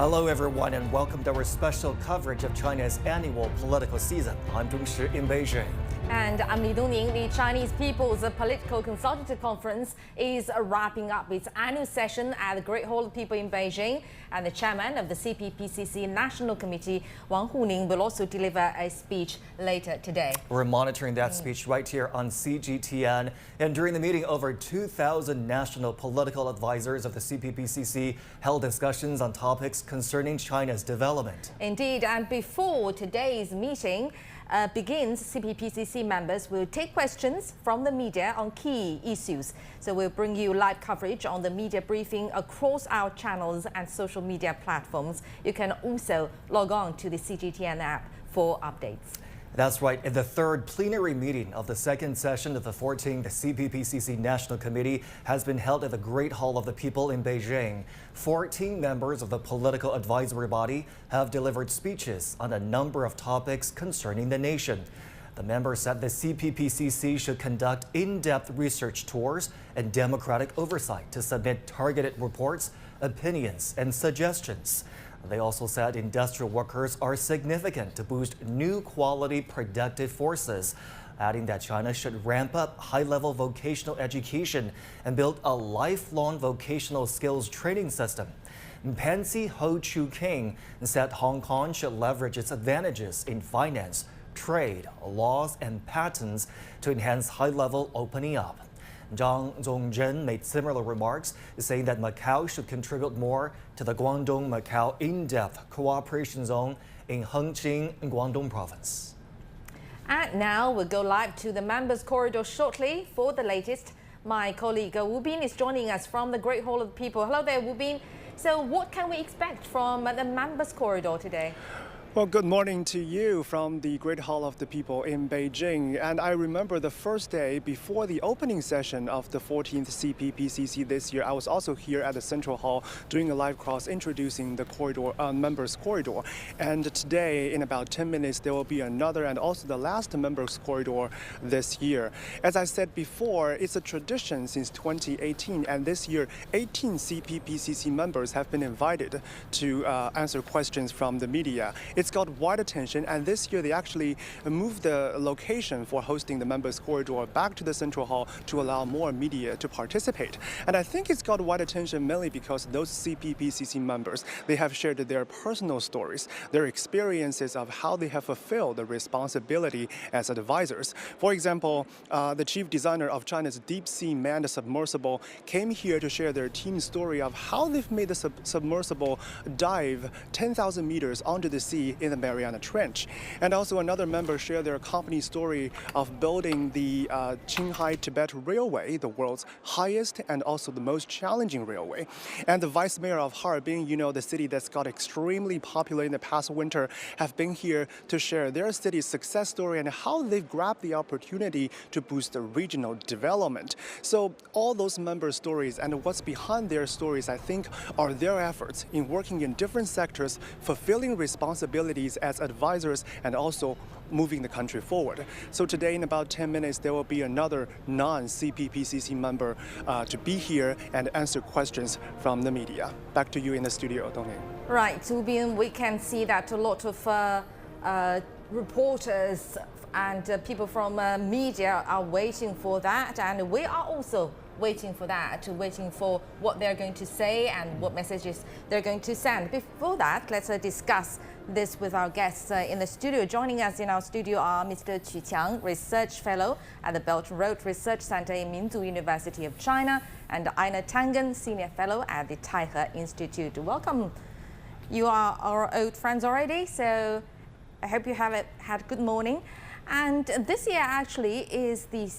Hello everyone and welcome to our special coverage of China's annual political season. I'm Zhong Shi in Beijing. And I'm Li Dongning. The Chinese People's Political Consultative Conference is wrapping up its annual session at the Great Hall of People in Beijing. And the chairman of the CPPCC National Committee, Wang Huning, will also deliver a speech later today. We're monitoring that speech right here on CGTN. And during the meeting, over 2,000 national political advisors of the CPPCC held discussions on topics concerning China's development. Indeed, and before today's meeting begins, CPPCC members will take questions from the media on key issues. So we'll bring you live coverage on the media briefing across our channels and social media platforms. You can also log on to the CGTN app for updates. That's right. In the third plenary meeting of the second session of the 14th CPPCC National Committee has been held at the Great Hall of the People in Beijing. 14 members of the political advisory body have delivered speeches on a number of topics concerning the nation. The members said the CPPCC should conduct in-depth research tours and democratic oversight to submit targeted reports, opinions, and suggestions. They also said industrial workers are significant to boost new quality productive forces, adding that China should ramp up high-level vocational education and build a lifelong vocational skills training system. Pansy Ho Chu King said Hong Kong should leverage its advantages in finance, trade, laws, and patents to enhance high-level opening up. Zhang Zhongzhen made similar remarks, saying that Macau should contribute more to the Guangdong-Macau in-depth cooperation zone in Hengqin, Guangdong province. And now we'll go live to the members' corridor shortly for the latest. My colleague Wu Bin is joining us from the Great Hall of the People. Hello there, Wu Bin. So what can we expect from the members' corridor today? Well, good morning to you from the Great Hall of the People in Beijing. And I remember the first day before the opening session of the 14th CPPCC this year, I was also here at the Central Hall doing a live cross introducing the corridor, members corridor. And today, in about 10 minutes, there will be another and also the last members corridor this year. As I said before, it's a tradition since 2018. And this year, 18 CPPCC members have been invited to answer questions from the media. It's got wide attention, and this year they actually moved the location for hosting the members corridor back to the Central Hall to allow more media to participate. And I think it's got wide attention mainly because those CPPCC members, they have shared their personal stories, their experiences of how they have fulfilled the responsibility as advisors. For example, the chief designer of China's deep-sea manned submersible came here to share their team's story of how they've made the submersible dive 10,000 meters onto the sea in the Mariana Trench. And also another member shared their company story of building the Qinghai-Tibet Railway, the world's highest and also the most challenging railway. And the vice mayor of Harbin, you know, the city that's got extremely popular in the past winter, have been here to share their city's success story and how they've grabbed the opportunity to boost the regional development. So all those member stories and what's behind their stories, I think, are their efforts in working in different sectors, fulfilling responsibilities as advisors and also moving the country forward. So today in about 10 minutes there will be another non-CPPCC member to be here and answer questions from the media. Back to you in the studio, Dongning. Right, Wu Bin, we can see that a lot of reporters and people from media are waiting for that, and we are also waiting for that, waiting for what they're going to say and what messages they're going to send. Before that, let's discuss this with our guests in the studio. Joining us in our studio are Mr. Qu Qiang, Research Fellow at the Belt and Road Research Center in Minzu University of China, and Ina Tangen, Senior Fellow at the Taihe Institute. Welcome. You are our old friends already, so I hope you have had a good morning. And this year actually is the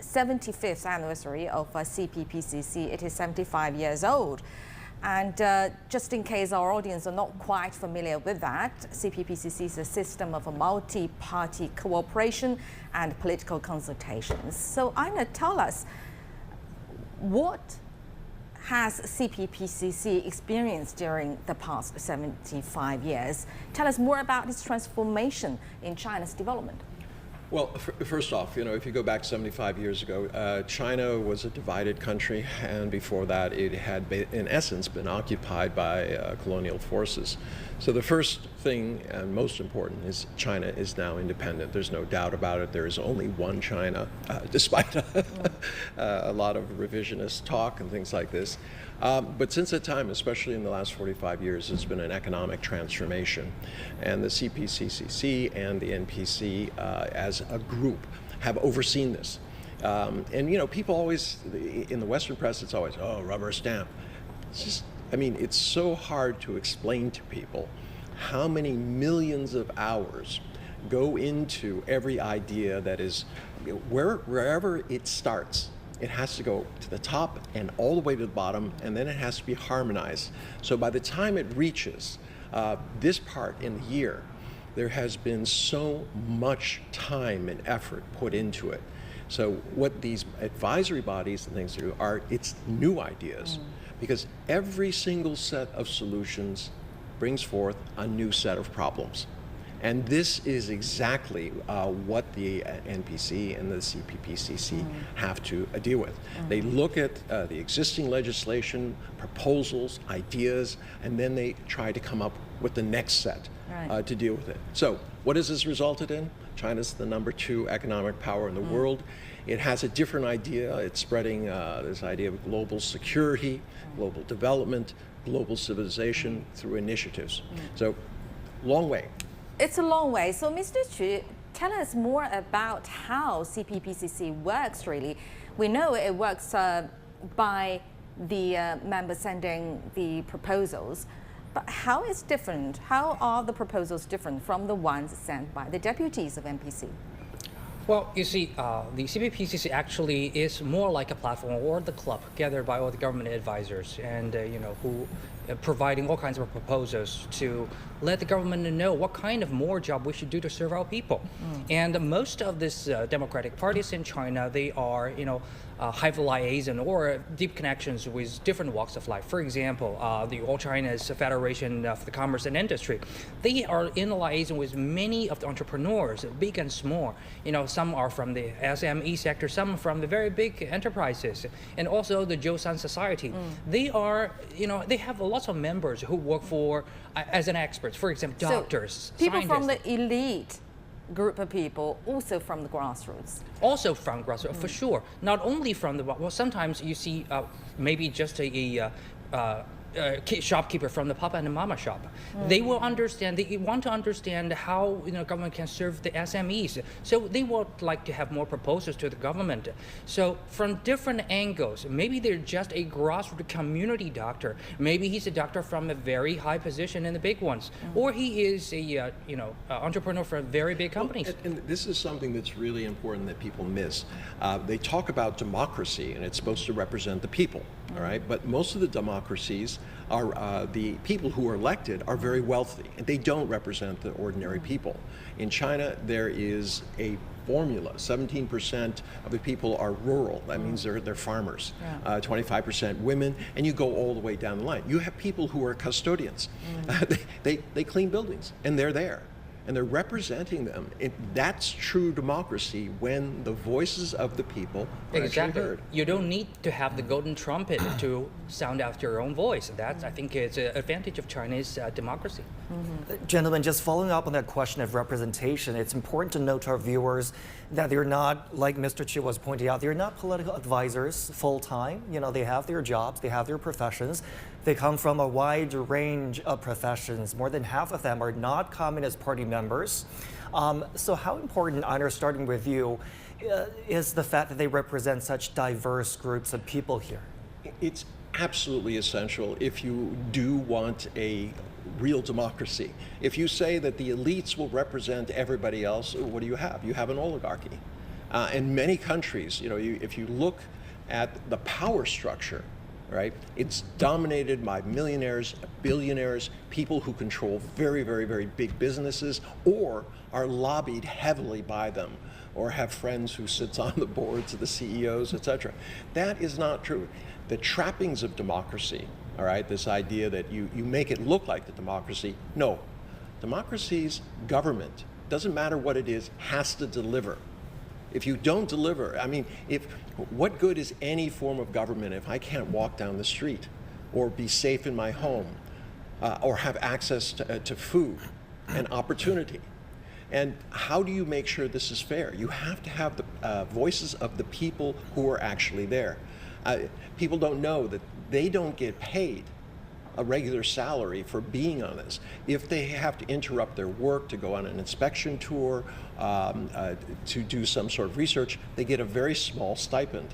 75th anniversary of CPPCC. It is 75 years old. And just in case our audience are not quite familiar with that, CPPCC is a system of a multi-party cooperation and political consultations. So Ina, tell us, what has CPPCC experienced during the past 75 years? Tell us more about its transformation in China's development. Well, first off, if you go back 75 years ago, China was a divided country, and before that it had, in essence, been occupied by colonial forces. So the first thing and most important is China is now independent. There's no doubt about it. There is only one China, despite a lot of revisionist talk and things like this. But since that time, especially in the last 45 years, there's been an economic transformation. And the CPPCC and the NPC as a group have overseen this. And people always, in the Western press, it's always, oh, rubber stamp. It's just, it's so hard to explain to people how many millions of hours go into every idea that is, wherever it starts. It has to go to the top and all the way to the bottom, and then it has to be harmonized. So by the time it reaches this part in the year, there has been so much time and effort put into it. So what these advisory bodies and things do it's new ideas, because every single set of solutions brings forth a new set of problems. And this is exactly what the NPC and the CPPCC have to deal with. They look at the existing legislation, proposals, ideas, and then they try to come up with the next set to deal with it. So what has this resulted in? China's the #2 economic power in the world. It has a different idea. It's spreading this idea of global security, global development, global civilization through initiatives. So, long way. It's a long way. So, Mr. Chu, tell us more about how CPPCC works, really. We know it works by the members sending the proposals, but how is different? How are the proposals different from the ones sent by the deputies of NPC? Well, you see, the CPPCC actually is more like a platform or the club gathered by all the government advisors and, who providing all kinds of proposals to let the government know what kind of more job we should do to serve our people. And most of these democratic parties in China, they are, have liaison or deep connections with different walks of life. For example, the All China's Federation of the Commerce and Industry, they are in liaison with many of the entrepreneurs, big and small. Some are from the SME sector, some from the very big enterprises, and also the Zhousan Society. They are, they have lots of members who work for as an expert. For example, doctors, so people scientists. from the elite group of people, also from the grassroots. Also from grassroots, for sure. Not only from the, well, sometimes you see maybe just a shopkeeper from the papa and mama shop. They will understand, they want to understand how government can serve the SMEs. So they would like to have more proposals to the government. So from different angles, maybe they're just a grassroots community doctor. Maybe he's a doctor from a very high position in the big ones, or he is a entrepreneur for very big companies. Well, and this is something that's really important that people miss. They talk about democracy, and it's supposed to represent the people. All right, but most of the democracies are the people who are elected are very wealthy, and they don't represent the ordinary people. In China, there is a formula. 17% of the people are rural. That means they're farmers. 25% women, and you go all the way down the line. You have people who are custodians. They clean buildings, and they're there. And they're representing them. That's true democracy when the voices of the people are actually heard. You don't need to have the golden trumpet to sound out your own voice. That's, I think, it's an advantage of Chinese democracy. Gentlemen, just following up on that question of representation, it's important to note to our viewers that they're not, like Mr. Chu was pointing out, they're not political advisors full-time. They have their jobs, they have their professions. They come from a wide range of professions. More than half of them are not Communist Party members. So how important, Einar, starting with you, is the fact that they represent such diverse groups of people here? It's absolutely essential if you do want a real democracy. If you say that the elites will represent everybody else, what do you have? You have an oligarchy. In many countries, if you look at the power structure, right? It's dominated by millionaires, billionaires, people who control very, very, very big businesses or are lobbied heavily by them or have friends who sits on the boards of the CEOs, etc. That is not true. The trappings of democracy, all right, this idea that you make it look like the democracy, no. Democracy's government doesn't matter what it is, has to deliver. If you don't deliver, I mean, what good is any form of government if I can't walk down the street or be safe in my home or have access to food and opportunity? And how do you make sure this is fair? You have to have the voices of the people who are actually there. People don't know that they don't get paid a regular salary for being on this. If they have to interrupt their work to go on an inspection tour, to do some sort of research, they get a very small stipend.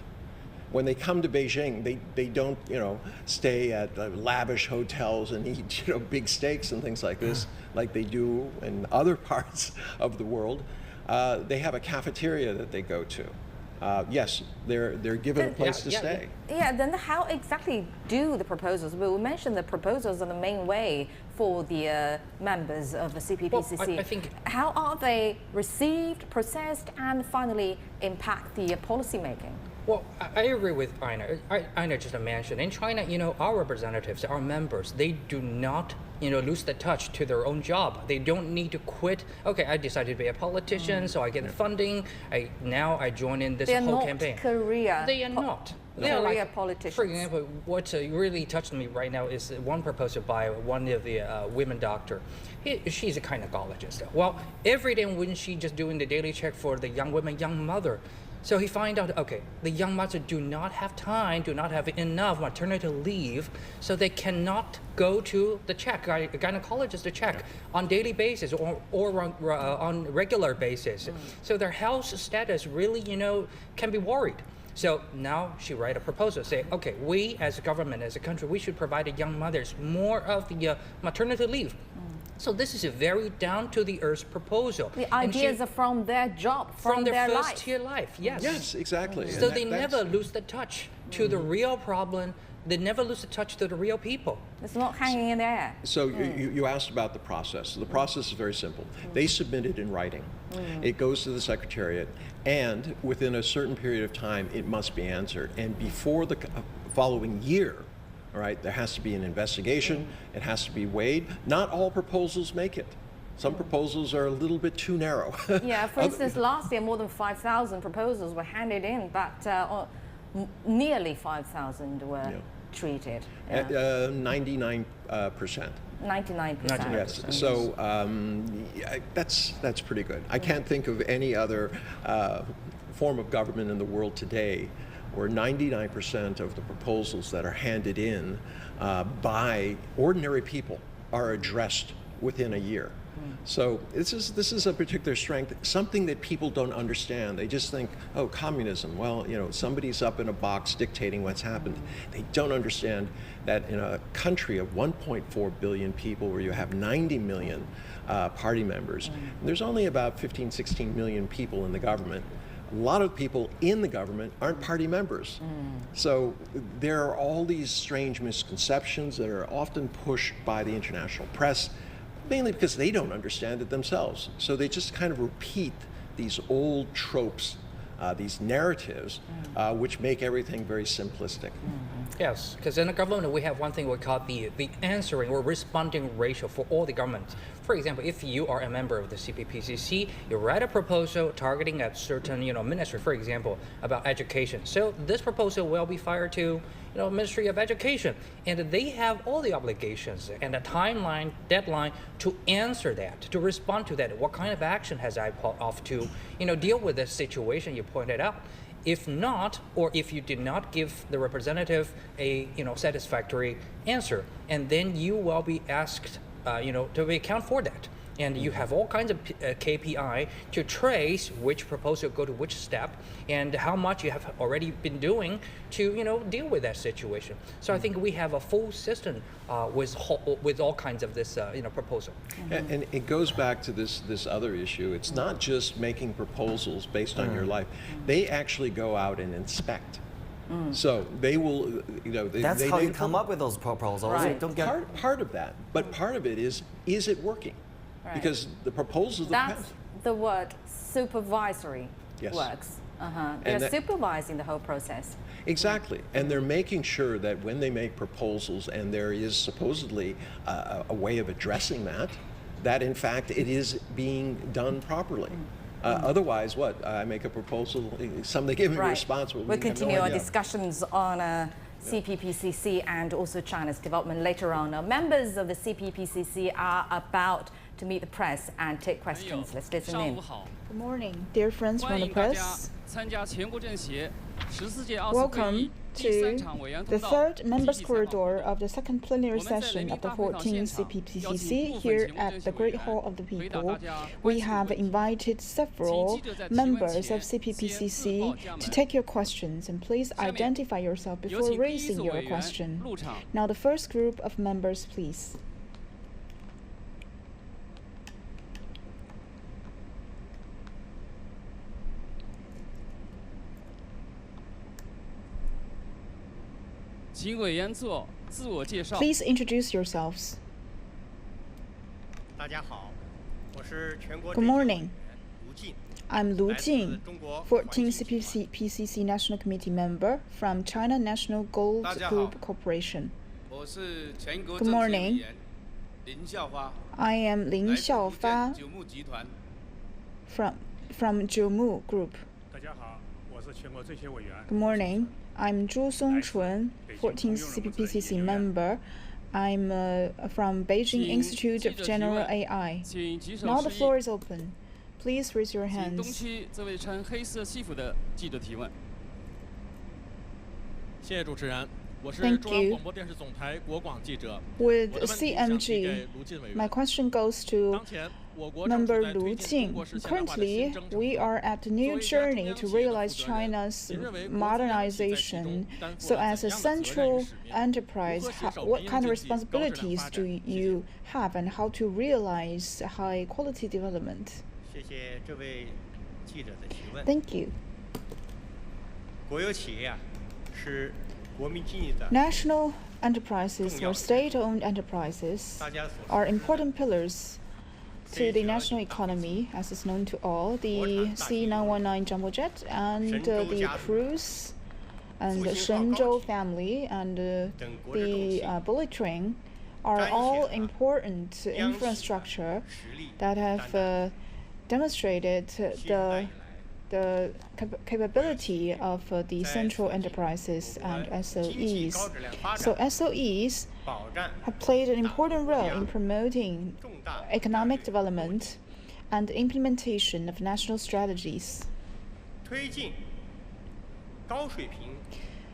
When they come to Beijing, they don't, stay at lavish hotels and eat, big steaks and things like this, like they do in other parts of the world. They have a cafeteria that they go to. Yes, they're given a place to stay. Yeah, then how exactly do the proposals? We mentioned the proposals are the main way for the members of the CPPCC. Well, I think how are they received, processed, and finally impact the policy making? Well, I agree with Aina. Aina just mentioned, in China, our representatives, our members, they do not, lose the touch to their own job. They don't need to quit. Okay, I decided to be a politician, so I get the funding. Now I join in this whole campaign. They are not. They are career politicians. For example, what really touched me right now is one proposal by one of the women doctor. She's a gynecologist. Well, every day when she's just doing the daily check for the young women, young mother, so he find out, okay, the young mothers do not have time, do not have enough maternity leave, so they cannot go to the check, a gynecologist to check on daily basis or on regular basis. So their health status really, can be worried. So now she write a proposal, say, okay, we as a government, as a country, we should provide the young mothers more of the maternity leave. So this is a very down-to-the-earth proposal. The ideas are from their job, from their life. first-year life, yes. Yes, exactly. So they never lose the touch to the real problem. They never lose the touch to the real people. It's not hanging in the air. So you asked about the process. The process is very simple. They submit it in writing. It goes to the Secretariat, and within a certain period of time, it must be answered. And before the following year, all right, there has to be an investigation. It has to be weighed. Not all proposals make it. Some proposals are a little bit too narrow. Yeah, for instance, last year more than 5,000 proposals were handed in, but nearly 5,000 were treated. 99%. 99%. Yes. So that's pretty good. I can't think of any other form of government in the world today where 99% of the proposals that are handed in by ordinary people are addressed within a year. So this is a particular strength, something that people don't understand. They just think, oh, communism, well, somebody's up in a box dictating what's happened. They don't understand that in a country of 1.4 billion people where you have 90 million party members, there's only about 15, 16 million people in the government. A lot of people in the government aren't party members. So there are all these strange misconceptions that are often pushed by the international press, mainly because they don't understand it themselves. So they just kind of repeat these old tropes, these narratives, which make everything very simplistic. Yes, because in the government we have one thing we call the answering or responding ratio for all the governments. For example, if you are a member of the CPPCC, you write a proposal targeting a certain ministry, for example, about education. So this proposal will be fired to Ministry of Education, and they have all the obligations and a timeline, deadline to answer that, to respond to that. What kind of action has I put off to deal with the situation you pointed out? If not, or if you did not give the representative a satisfactory answer, and then you will be asked to account for that. And you have all kinds of KPI to trace which proposal go to which step and how much you have already been doing to deal with that situation. So I think we have a full system with all kinds of this proposal. And it goes back to this other issue. It's not just making proposals based on your life. They actually go out and inspect. So they will, That's how you come up with those proposals. Right. Don't get part of that, but part of it is it working? Right. Because the proposals That's the word supervisory works. They're supervising the whole process. Exactly, and they're making sure that when they make proposals and there is supposedly a way of addressing that, that in fact it is being done properly. Otherwise, what? I make a proposal, somebody give me a response. We'll continue our discussions on CPPCC and also China's development later on. Now, members of the CPPCC are about to meet the press and take questions. Let's listen in. Good morning, dear friends from the press. Welcome to the third members' corridor of the second plenary session of the 14th CPPCC here at the Great Hall of the People. We have invited several members of CPPCC to take your questions, and please identify yourself before raising your question. Now, the first group of members, please. Please introduce yourselves. Good morning. I'm Lu Jing, 14th CPPCC National Committee member from China National Gold Group Corporation. Good morning. I am Lin Xiaofa from Jiumu Group. Good morning. I'm Zhu Songchun, 14th CPPCC member. I'm from Beijing Institute of General AI. Now the floor is open. Please raise your hands. Thank you. With CMG, my question goes to Member Lu Jing. Currently, we are at a new journey to realize China's modernization. So as a central enterprise, what kind of responsibilities do you have and how to realize high-quality development? Thank you. National enterprises or state-owned enterprises are important pillars to the national economy, as is known to all. The C919 jumbo jet and the cruise and the Shenzhou family and the bullet train are all important infrastructure that have demonstrated the capability of the central enterprises and SOEs. So SOEs have played an important role in promoting economic development and implementation of national strategies.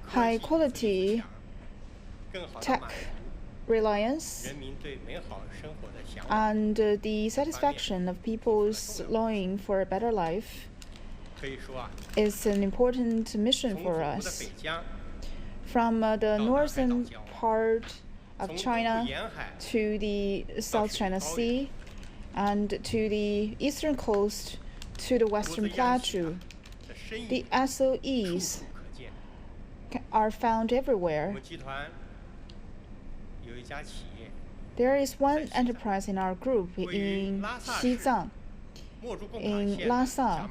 High-quality tech reliance and the satisfaction of people's longing for a better life is an important mission for us. From the northern part of China to the South China Sea and to the eastern coast to the Western Plateau, the SOEs are found everywhere. There is one enterprise in our group in Xizang, in Lhasa,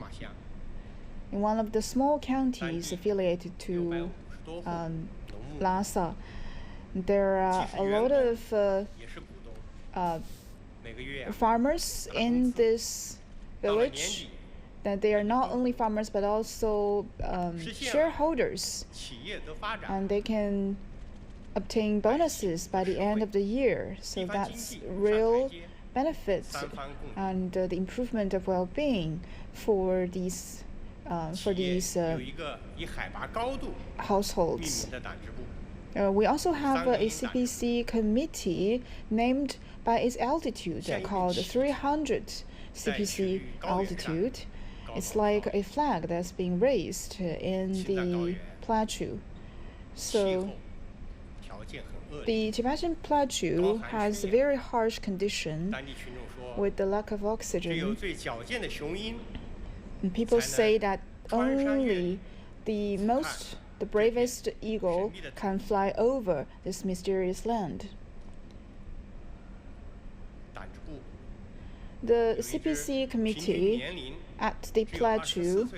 in one of the small counties affiliated to Lhasa. There are a lot of farmers in this village. That they are not only farmers but also shareholders, and they can obtain bonuses by the end of the year. So that's real benefits and the improvement of well-being for these households. We also have a CPC committee named by its altitude called 300 CPC altitude. It's like a flag that's being raised in the plateau. So the Tibetan Plateau has a very harsh condition with the lack of oxygen. And people say that only the bravest eagle can fly over this mysterious land. The CPC committee at the plateau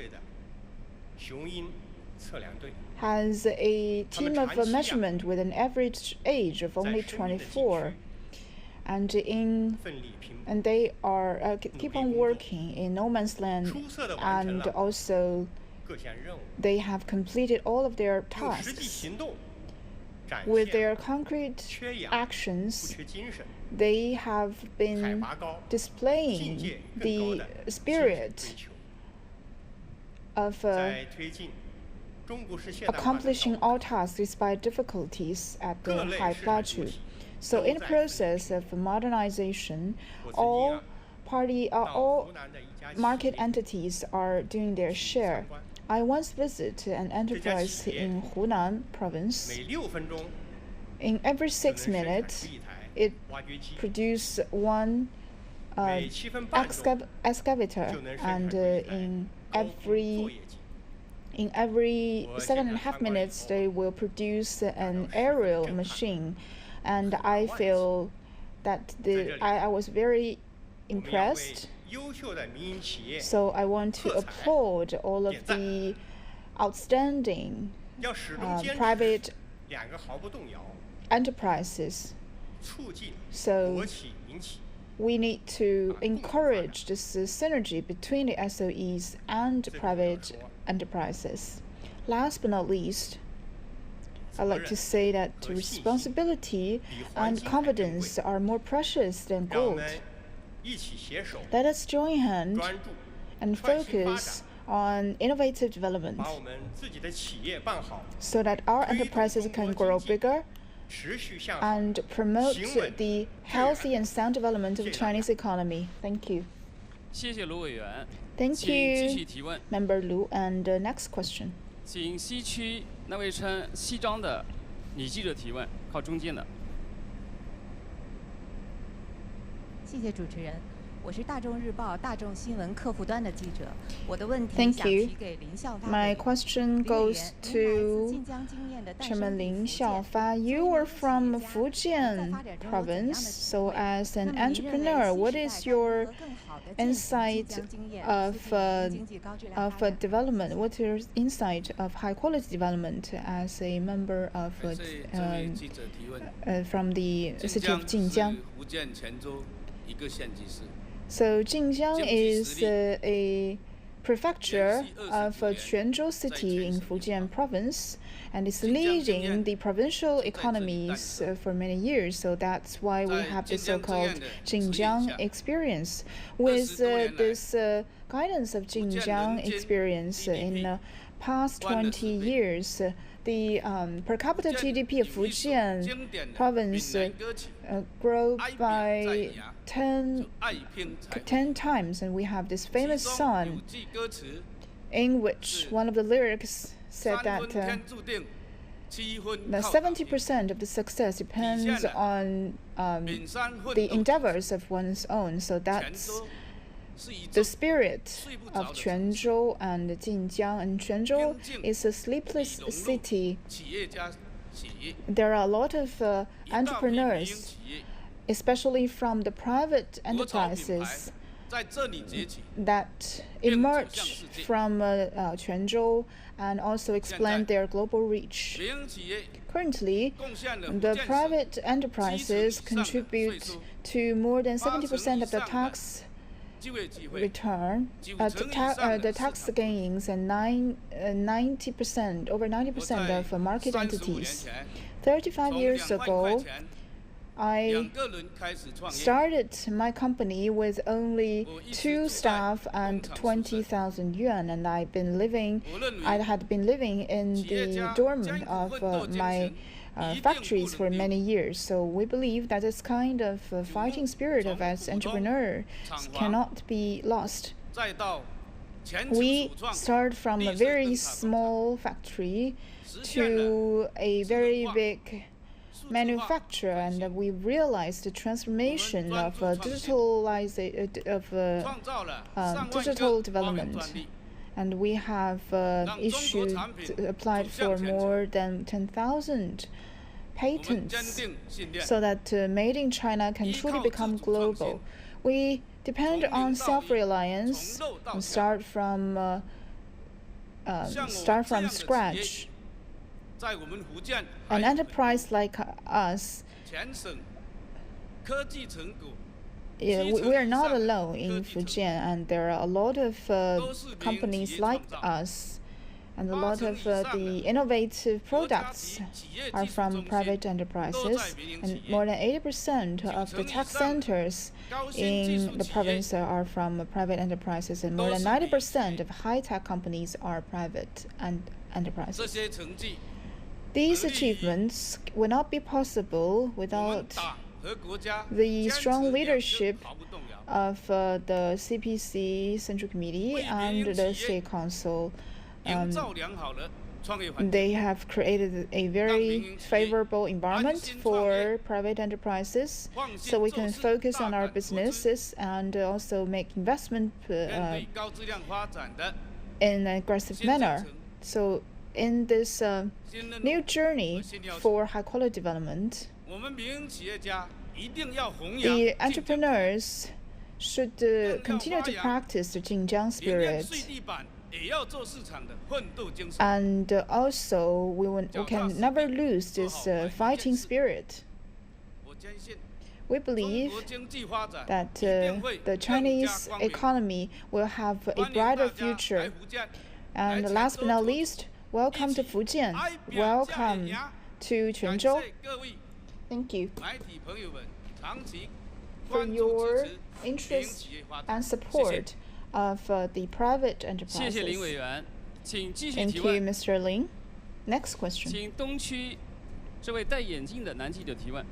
has a team of measurement with an average age of only 24. and they are keep on working in no man's land, and also they have completed all of their tasks. With their concrete actions, they have been displaying the spirit of accomplishing all tasks despite difficulties at the high plateau. So in the process of modernization, all market entities are doing their share. I once visited an enterprise in Hunan province. In every 6 minutes, it produced one excavator, and in every 7.5 minutes, they will produce an aerial machine. And I feel that I was very impressed. So I want to applaud all of the outstanding private enterprises. So we need to encourage this synergy between the SOEs and private enterprises. Last but not least, I'd like to say that responsibility and confidence are more precious than gold. Let us join hands and focus on innovative development so that our enterprises can grow bigger and promote the healthy and sound development of the Chinese economy. Thank you. Thank you, Member Lu. And next question. 请西区那位穿西装的女记者提问，靠中间的。谢谢主持人，我是大众日报大众新闻客户端的记者。我的问题 Thank 想 you. 提给林校发。 My question goes to Chairman Lin Xiaofa. You are from Fujian province, so as an entrepreneur, what is your insight of development? What is your insight of high quality development as a member of from the city of Jinjiang? So Jinjiang is a prefecture of Quanzhou city in Fujian province, and it's leading the provincial economies for many years. So that's why we have the so-called Jinjiang experience. With this guidance of Jinjiang experience in the past 20 years, the per capita GDP of Fujian province grew by 10 times, and we have this famous song in which one of the lyrics said that 70% of the success depends on the endeavors of one's own. So that's the spirit of Quanzhou and Jinjiang. And Quanzhou is a sleepless city. There are a lot of entrepreneurs, especially from the private enterprises, that emerge from Quanzhou and also expand their global reach. Currently, the private enterprises contribute to more than 70% of the tax return, the tax gains, and 90%, over 90% of market entities. 35 years ago, I started my company with only 2 staff and 20,000 yuan, and I had been living in the dorm of my factories for many years. So we believe that this kind of fighting spirit of as entrepreneur cannot be lost. We start from a very small factory to a very big manufacturer, and we realized the transformation of digital development. And we have applied for more than 10,000 patents so that Made in China can truly become global. We depend on self-reliance and start from scratch. An enterprise like us we are not alone in Fujian, and there are a lot of companies like us, and a lot of the innovative products are from private enterprises, and more than 80% of the tech centers in the province are from private enterprises, and more than 90% of high-tech companies are private enterprises. These achievements would not be possible without the strong leadership of the CPC Central Committee and the State Council. They have created a very favorable environment for private enterprises, so we can focus on our businesses and also make investment in an aggressive manner. So in this new journey for high-quality development, the entrepreneurs should continue to practice the Xinjiang spirit. And also, we can never lose this fighting spirit. We believe that the Chinese economy will have a brighter future. And last but not least, welcome to Fujian. Welcome to Quanzhou. Thank you for your interest and support of the private enterprises. Thank you, Mr. Lin. Next question. 请东区这位戴眼镜的男记者提问。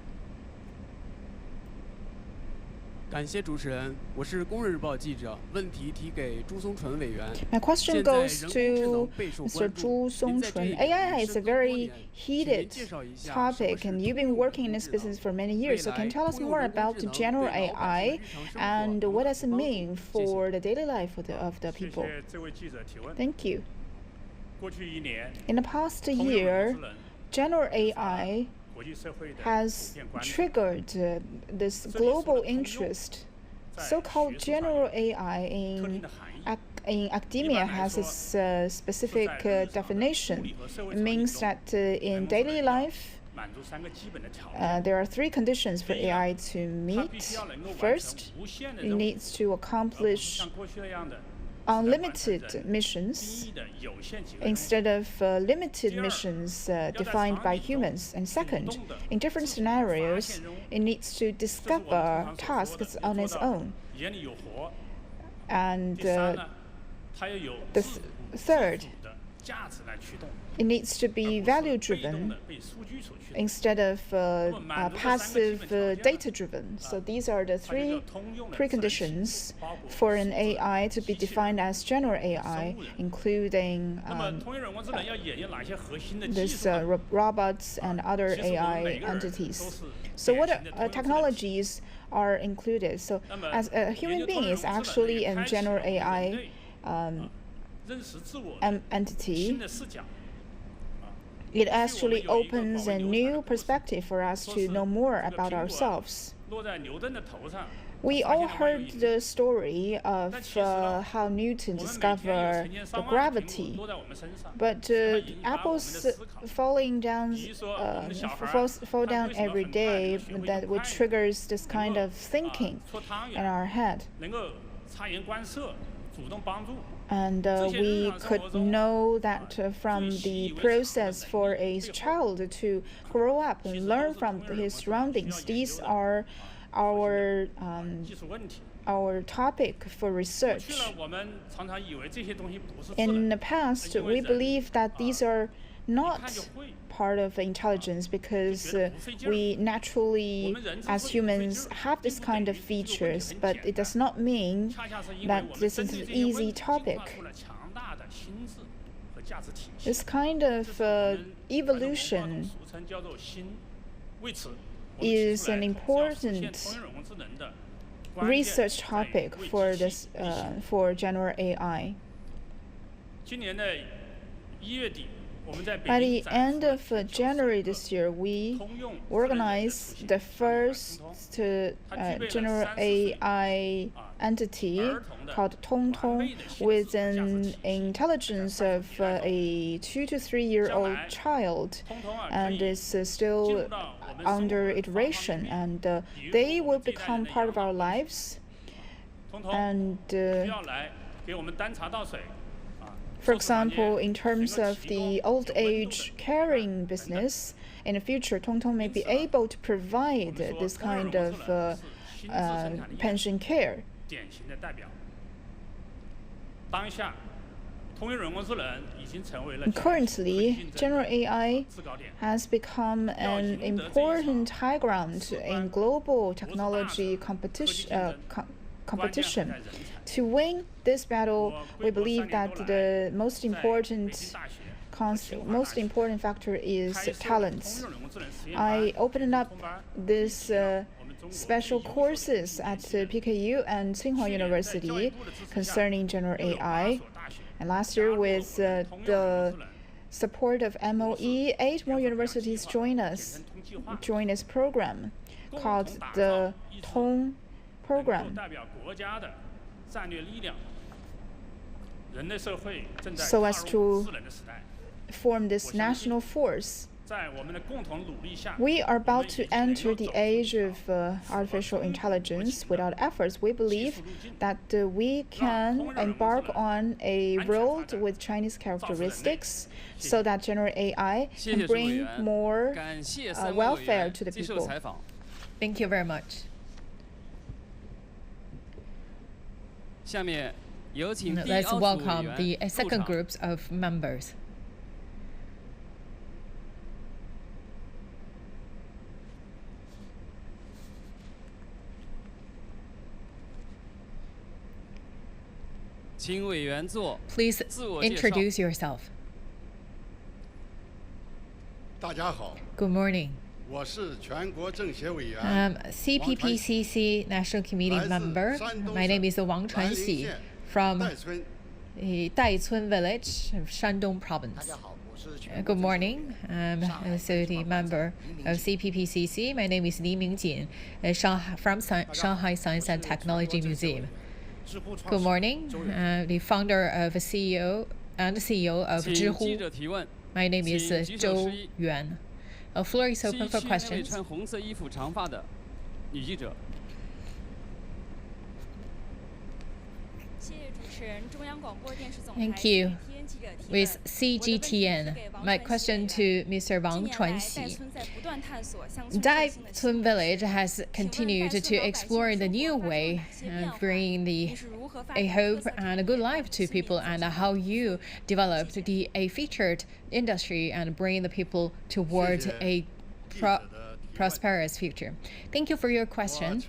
感谢主持人，我是工人日报记者，问题提给朱松纯委员。My question goes to Mr. Zhu Songchun. AI is a very heated topic, and you've been working in this business for many years. So can you tell us more about the general AI and what does it mean for the daily life of the people? Thank you. In the past year, general AI has triggered this global interest. So-called general AI in academia has its specific definition. It means that in daily life, there are three conditions for AI to meet. First, it needs to accomplish unlimited missions instead of limited missions defined by humans. And second, in different scenarios, it needs to discover tasks on its own. And the third, it needs to be value-driven instead of passive data-driven. So these are the three preconditions for an AI to be defined as general AI, including this robots and other AI entities. So what technologies are included? So as a human being is actually a general AI entity. It actually opens a new perspective for us to know more about ourselves. We all heard the story of how Newton discovered the gravity, but apples falling down, fall down every day, that would triggers this kind of thinking in our head. And we could know that from the process for a child to grow up and learn from his surroundings. These are our topic for research. In the past, we believe that these are not part of intelligence because we naturally, as humans, have this kind of features, but it does not mean that this is an easy topic. This kind of evolution is an important research topic for this for general AI. By the end of January this year, we organized the first general AI entity called Tongtong with an intelligence of a 2 to 3 year old child, and is still under iteration, and they will become part of our lives. And for example, in terms of the old age caring business, in the future, TongTong may be able to provide this kind of pension care. Currently, general AI has become an important high ground in global technology competition. To win this battle, we believe that the most important factor is talents. I opened up this special courses at PKU and Tsinghua University concerning general AI. And last year, with the support of MOE, 8 more universities joined this program called the Tong program, so as to form this national force. We are about to enter the age of artificial intelligence. Without efforts, we believe that we can embark on a road with Chinese characteristics so that general AI can bring more welfare to the people. Thank you very much. Let's welcome the second group of members. Please introduce yourself. Good morning. I'm CPPCC National Committee member. My name is Wang Chuanxi from Daicun village of Shandong province. Good morning. I'm also the member of CPPCC. My name is Li Mingjin from Shanghai Science and Technology Museum. Good morning. The founder of CEO of Zhihu. My name is Zhou Yuan. The floor is open for questions. Thank you. With CGTN, my question to Mr. Wang Chuanxi. Daicun village has continued to explore the new way, bringing a hope and a good life to people, and how you developed a featured industry and bring the people towards a prosperous future. Thank you for your question.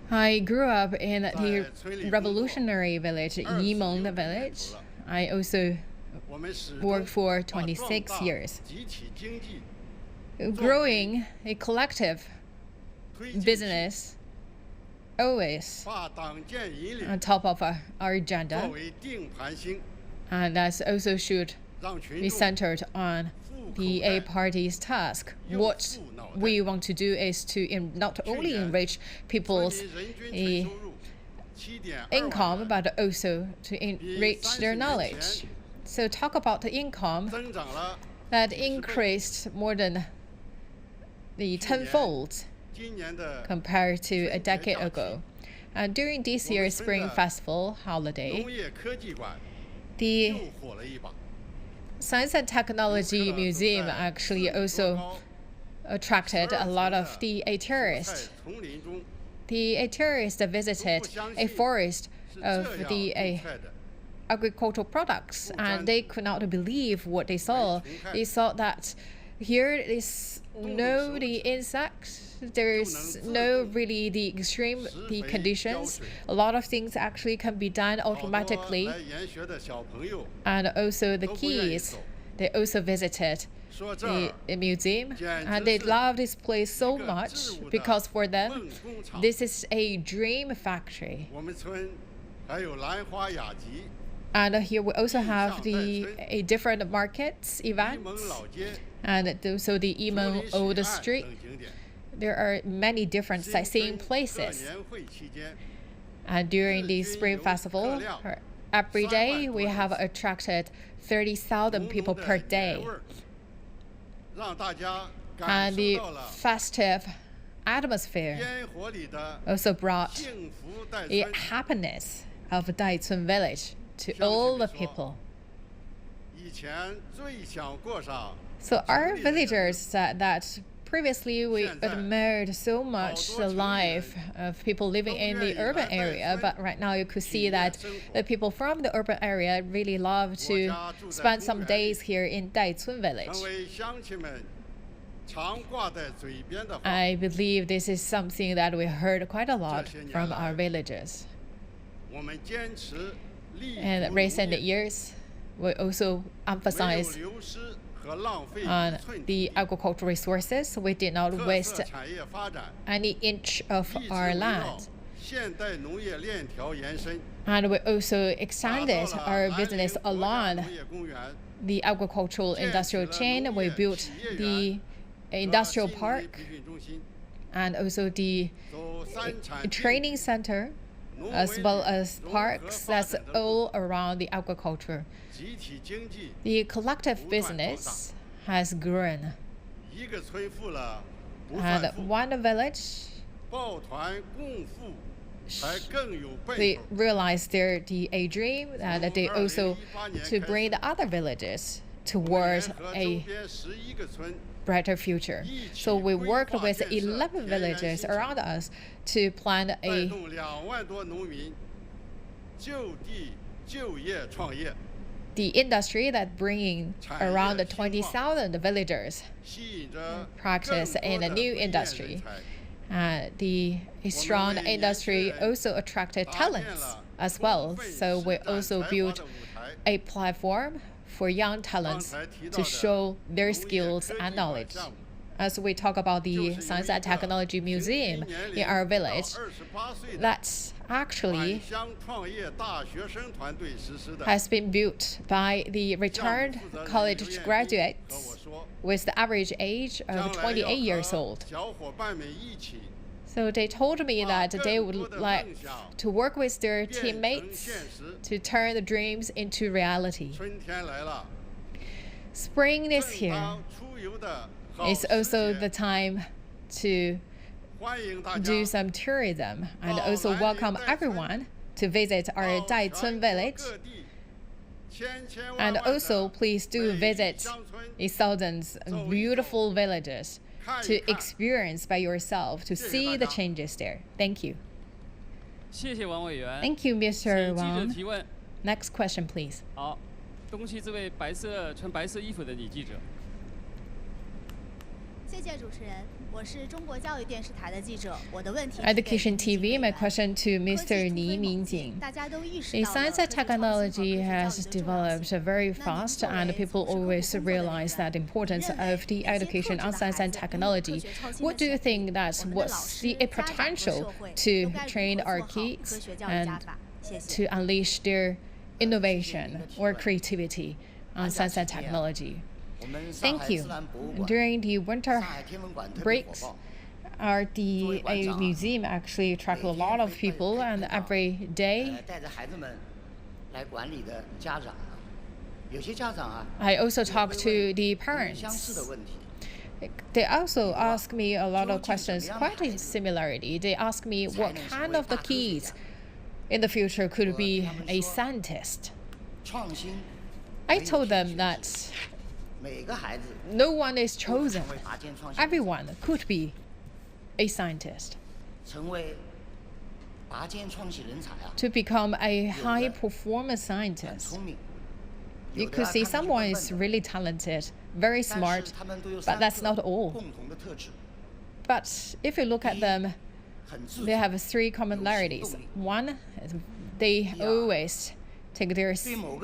I grew up in the revolutionary village, Yimeng village. I also worked for 26 years. Growing a collective business always on top of our agenda, and that also should be centered on the party's task. What we want to do is to not only enrich people's income, but also to enrich their knowledge. So talk about the income that increased more than the tenfold compared to a decade ago. And during this year's Spring Festival holiday, the Science and Technology Museum actually also attracted a lot of the tourists. The tourists visited a forest of the agricultural products, and they could not believe what they saw. They saw that here is no the insects, there's no really the extreme the lot of things actually can be done automatically. And also the kids, they also visited the museum, and they love this place so much because for them this is a dream factory. And here we also have the different markets events, and also the Yimeng Old Street. There are many different sightseeing places. And during the Spring Festival, every day we have attracted 30,000 people per day. And the festive atmosphere also brought the happiness of Daicun village to all the people. So our villagers said that previously we admired so much the life of people living in the urban area, but right now you could see that the people from the urban area really love to spend some days here in Daicun village. I believe this is something that we heard quite a lot from our villagers. In recent years, we also emphasize on the agricultural resources. We did not waste any inch of our land. And we also extended our business along the agricultural industrial chain. We built the industrial park and also the training center, as well as parks that's all around the agriculture. The collective business has grown. And one village, they realized their dream, and they also to bring the other villages towards a brighter future. So we worked with 11 villages around us to plan the industry that bringing around 20,000 villagers practice in a new industry. The strong industry also attracted talents as well. So we also built a platform for young talents to show their skills and knowledge. As we talk about the Science and Technology Museum in our village, that's actually has been built by the returned college graduates with the average age of 28 years old. So they told me that they would like to work with their teammates to turn the dreams into reality. Spring is here. It's also the time to do some tourism and also welcome everyone to visit our Daicun village. And also please do visit the thousands of beautiful villages to experience by yourself, to see the changes there. Thank you. Thank you, Mr. Wang. Next question, please. Education TV, my question to Mr. Ni Mingjing. The science and technology has developed very fast, and people always realize that importance of the education on science and technology. What do you think that what's the potential to train our kids and to unleash their innovation or creativity on science and technology? Thank you. During the winter breaks, our museum actually attracts a lot of people, and every day I also talk to the parents. They also ask me a lot of questions, quite in similarity. They ask me what kind of the kids in the future could be a scientist. I told them that no one is chosen. Everyone could be a scientist. To become a high-performance scientist, you could see someone is really talented, very smart, but that's not all. But if you look at them, they have three commonalities. One, they always take their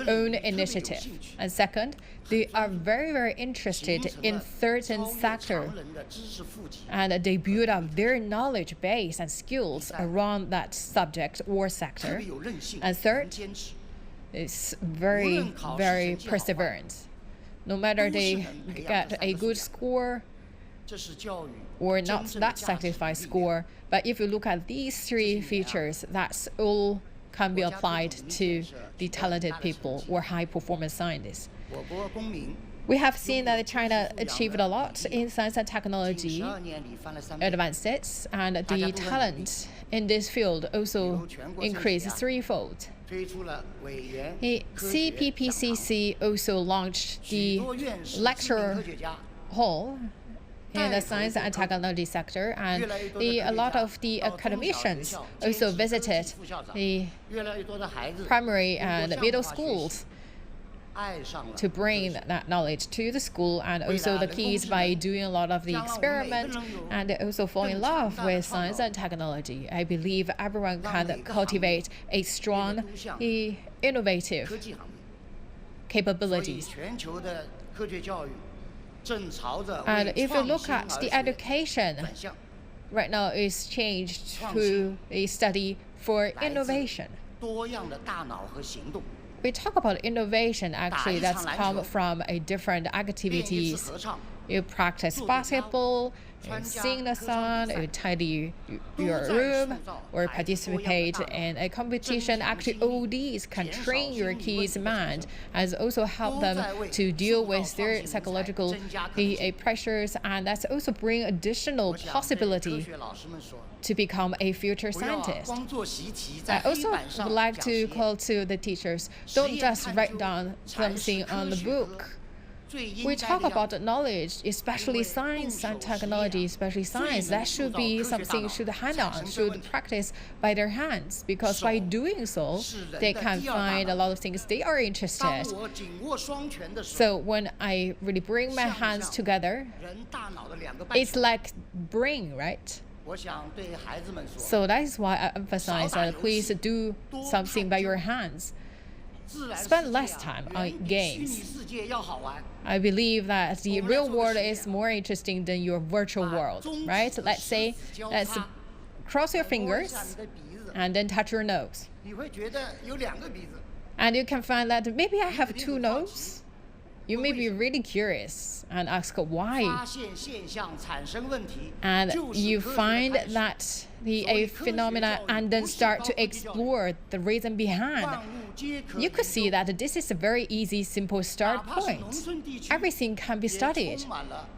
own initiative. And second, they are very, very interested in certain sector, and they build up their knowledge base and skills around that subject or sector. And third, it's very, very perseverance. No matter they get a good score or not that satisfied score, but if you look at these three features, that's all can be applied to the talented people or high-performance scientists. We have seen that China achieved a lot in science and technology advances, and the talent in this field also increased threefold. The CPPCC also launched the lecture hall in the science and technology sector, and a lot of the academicians also visited the primary and middle schools to bring that knowledge to the school, and also the kids by doing a lot of the experiment and they also fall in love with science and technology. I believe everyone can cultivate a strong, innovative capabilities. And if you look at the education, right now is changed to a study for innovation. We talk about innovation, actually, that's come from a different activities. You practice basketball, you sing the song, you tidy your room, or participate in a competition. Actually, all these can train your kids' mind and also help them to deal with their psychological pressures, and that's also bring additional possibility to become a future scientist. I also would like to call to the teachers, don't just write down something on the book. We talk about the knowledge, especially science and technology, especially science. That should be something should hand on, should practice by their hands, because by doing so, they can find a lot of things they are interested. So when I really bring my hands together, it's like brain, right? So that is why I emphasize that please do something by your hands. Spend less time on games. I believe that the real world is more interesting than your virtual world, right? Let's say, let's cross your fingers and then touch your nose. And you can find that maybe I have two noses. You may be really curious and ask why. And you find that a phenomena and then start to explore the reason behind. You could see that this is a very easy, simple start point. Everything can be studied.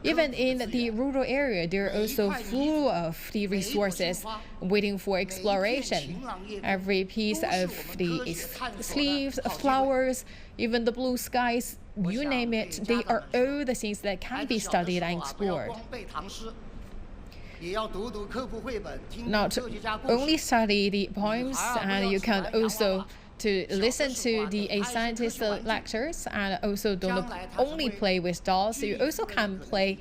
Even in the rural area, they're also full of the resources waiting for exploration. Every piece of the leaves, flowers, even the blue skies, you name it, they are all the things that can be studied and explored. Not only study the poems, and you can also to listen to the scientist lectures, and also don't only play with dolls. You also can play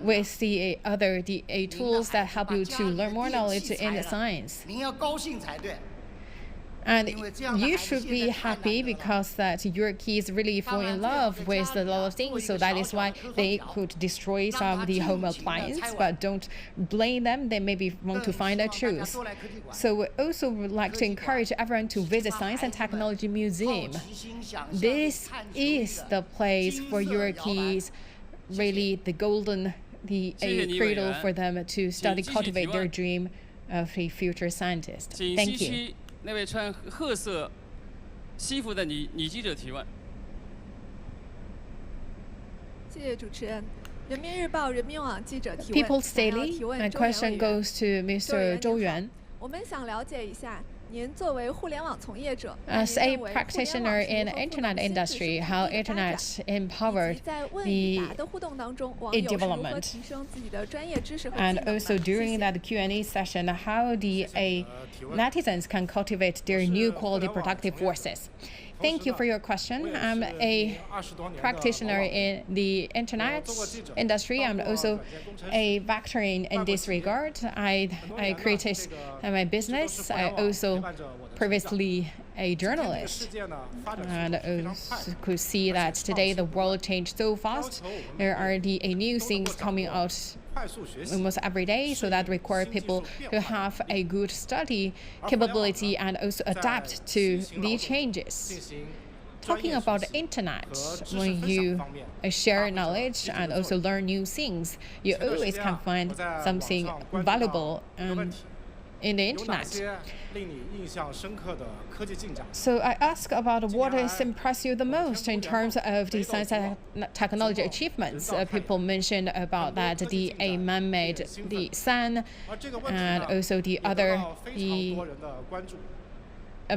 with the other tools that help you to learn more knowledge in science. And you should be happy because that your kids really fall in love with a lot of things. So that is why they could destroy some of the home appliances, but don't blame them. They maybe want to find a truth. So we also would like to encourage everyone to visit Science and Technology Museum. This is the place for your kids, really the golden, cradle for them to study, cultivate their dream of a future scientist. Thank you. 那位穿褐色西服的女记者提问。谢谢主持人。人民日报、人民网记者提问。People's Daily. My question goes to Mr. Zhou Yuan. 我们想了解一下。 As a practitioner in the internet industry, how internet empowered the development, and also during that Q&A session, how the netizens can cultivate their new quality productive forces. Thank you for your question. I'm a practitioner in the internet industry. I'm also a veteran in this regard. I created my business. I also previously a journalist, and could see that today the world changed so fast. There are new things coming out almost every day, so that require people to have a good study capability and also adapt to the changes. Talking about the internet, when you share knowledge and also learn new things, you always can find something valuable in the internet. So I ask about what has impressed you the most in terms of the science and technology achievements. People mentioned about that the man-made the sun, and also the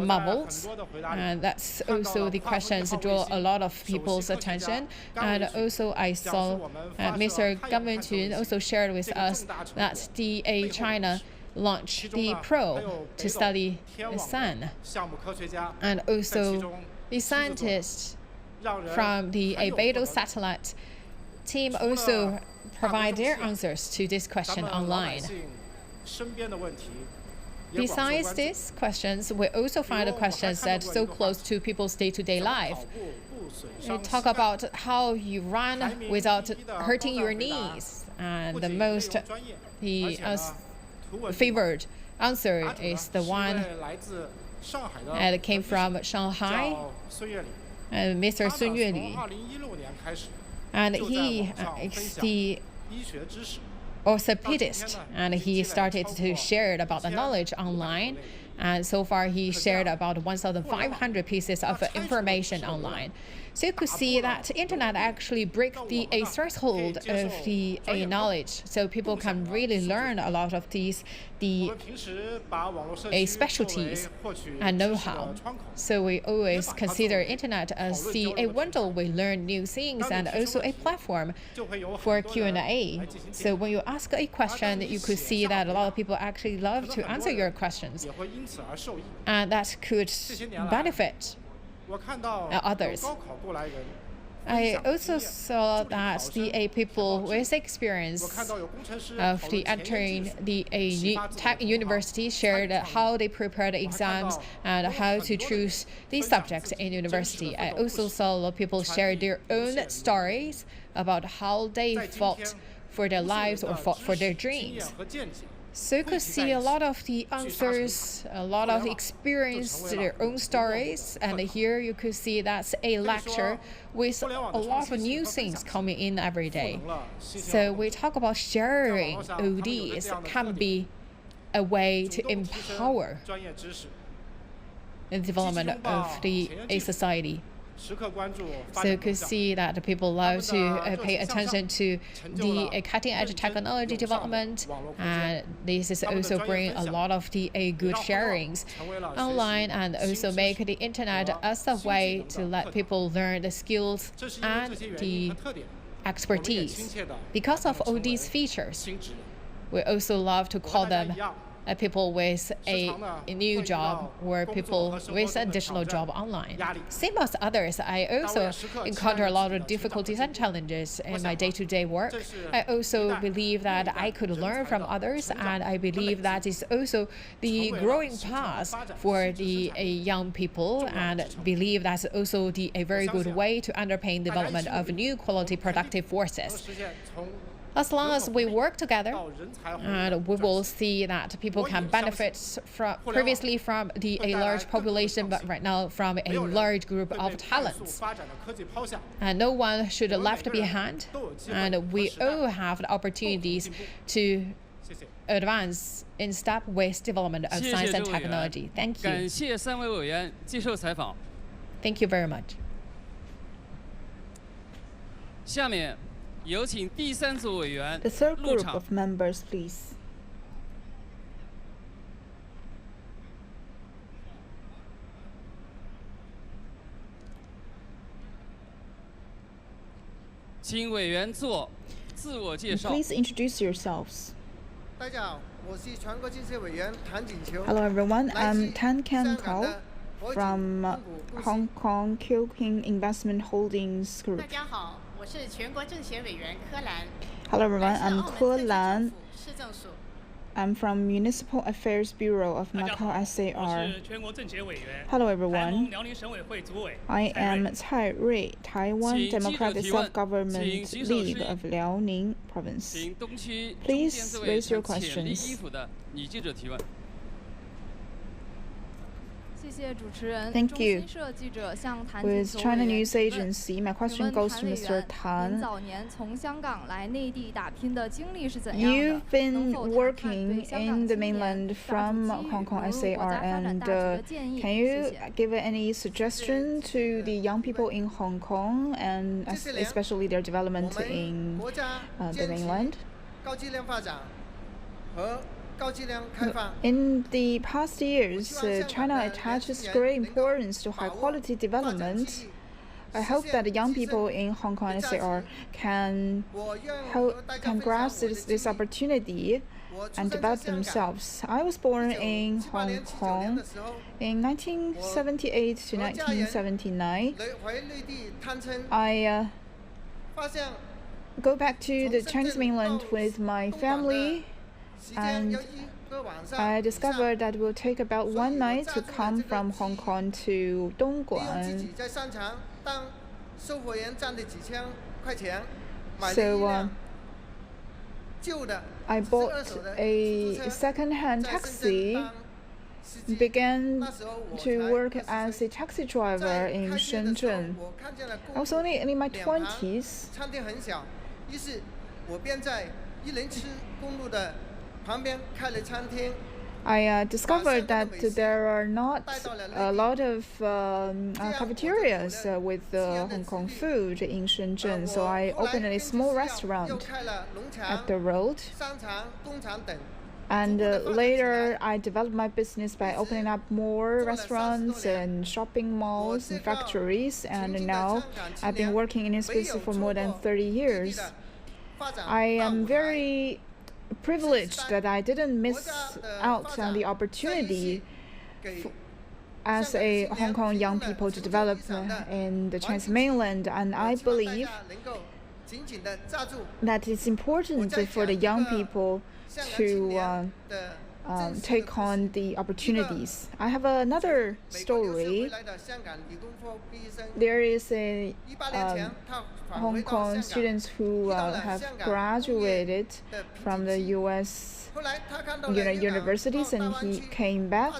marbles, and that's also the questions that draw a lot of people's attention. And also I saw Mr. Gan Wenjun also shared with us that DA China launched the probe to study the sun, and also the scientists from the Beidou satellite team also provide their answers to this question online. Besides these questions, we also find the questions that are so close to people's day-to-day life. We talk about how you run without hurting your knees, and the most favored answer is the one that came from Shanghai, Mr. Sun Yueli, and he is the orthopedist, and he started to share about the knowledge online, and so far he shared about 1,500 pieces of information online. So you could see that internet actually break the threshold of the knowledge, so people can really learn a lot of the specialties and know-how. So we always consider internet as the window we learn new things, and also a platform for Q&A. So when you ask a question, you could see that a lot of people actually love to answer your questions, and that could benefit others. I also saw that the people with experience of the entering the tech university shared how they prepared exams and how to choose the subjects in university. I also saw a lot of people share their own stories about how they fought for their lives or fought for their dreams. So you could see a lot of the answers, a lot of experience, their own stories, and here you could see that's a lecture with a lot of new things coming in every day. So we talk about sharing ODs can be a way to empower the development of a society. So you could see that the people love to pay attention to the cutting-edge technology development, and this is also bring a lot of the good sharings online, and also make the internet as a way to let people learn the skills and the expertise. Because of all these features, we also love to call them people with a new job or people with additional job online. Same as others, I also encounter a lot of difficulties and challenges in my day-to-day work. I also believe that I could learn from others, and I believe that is also the growing path for the young people, and believe that's also a very good way to underpin development of new quality productive forces. As long as we work together, and we will see that people can benefit previously from a large population, but right now from a large group of talents. And no one should be left behind, and we all have the opportunities to advance in step with development of science and technology. Thank you. Thank you very much. The third group of members, please. Please introduce yourselves. Hello everyone, I'm Tan Ken Kao from Hong Kong Q-King Investment Holdings Group. Hello everyone, I'm Ke Lan. I'm from Municipal Affairs Bureau of Macau SAR. Hello everyone. I am Cai Rui, Taiwan Democratic Self-Government League of Liaoning Province. Please raise your questions. Thank you. With China News Agency, my question goes to Mr. Tan. You've been working in the mainland from Hong Kong SAR, and can you give any suggestion to the young people in Hong Kong, and especially their development in the mainland? In the past years, China attaches great importance to high-quality development. I hope that the young people in Hong Kong SAR can grasp this opportunity and develop themselves. I was born in Hong Kong in 1978 to 1979. I go back to the Chinese mainland with my family, and I discovered that it will take about one night to come from Hong Kong to Dongguan. So I bought a second-hand taxi, began to work as a taxi driver in Shenzhen. I was only in my 20s. I discovered that there are not a lot of cafeterias with Hong Kong food in Shenzhen, so I opened a small restaurant at the road. And later, I developed my business by opening up more restaurants and shopping malls and factories, and now I've been working in this business for more than 30 years. I am very privileged that I didn't miss out on the opportunity as a Hong Kong young people to develop in the Chinese mainland, and I believe that it's important for the young people to take on the opportunities. I have another story. There is a Hong Kong students who have graduated from the U.S. universities, and he came back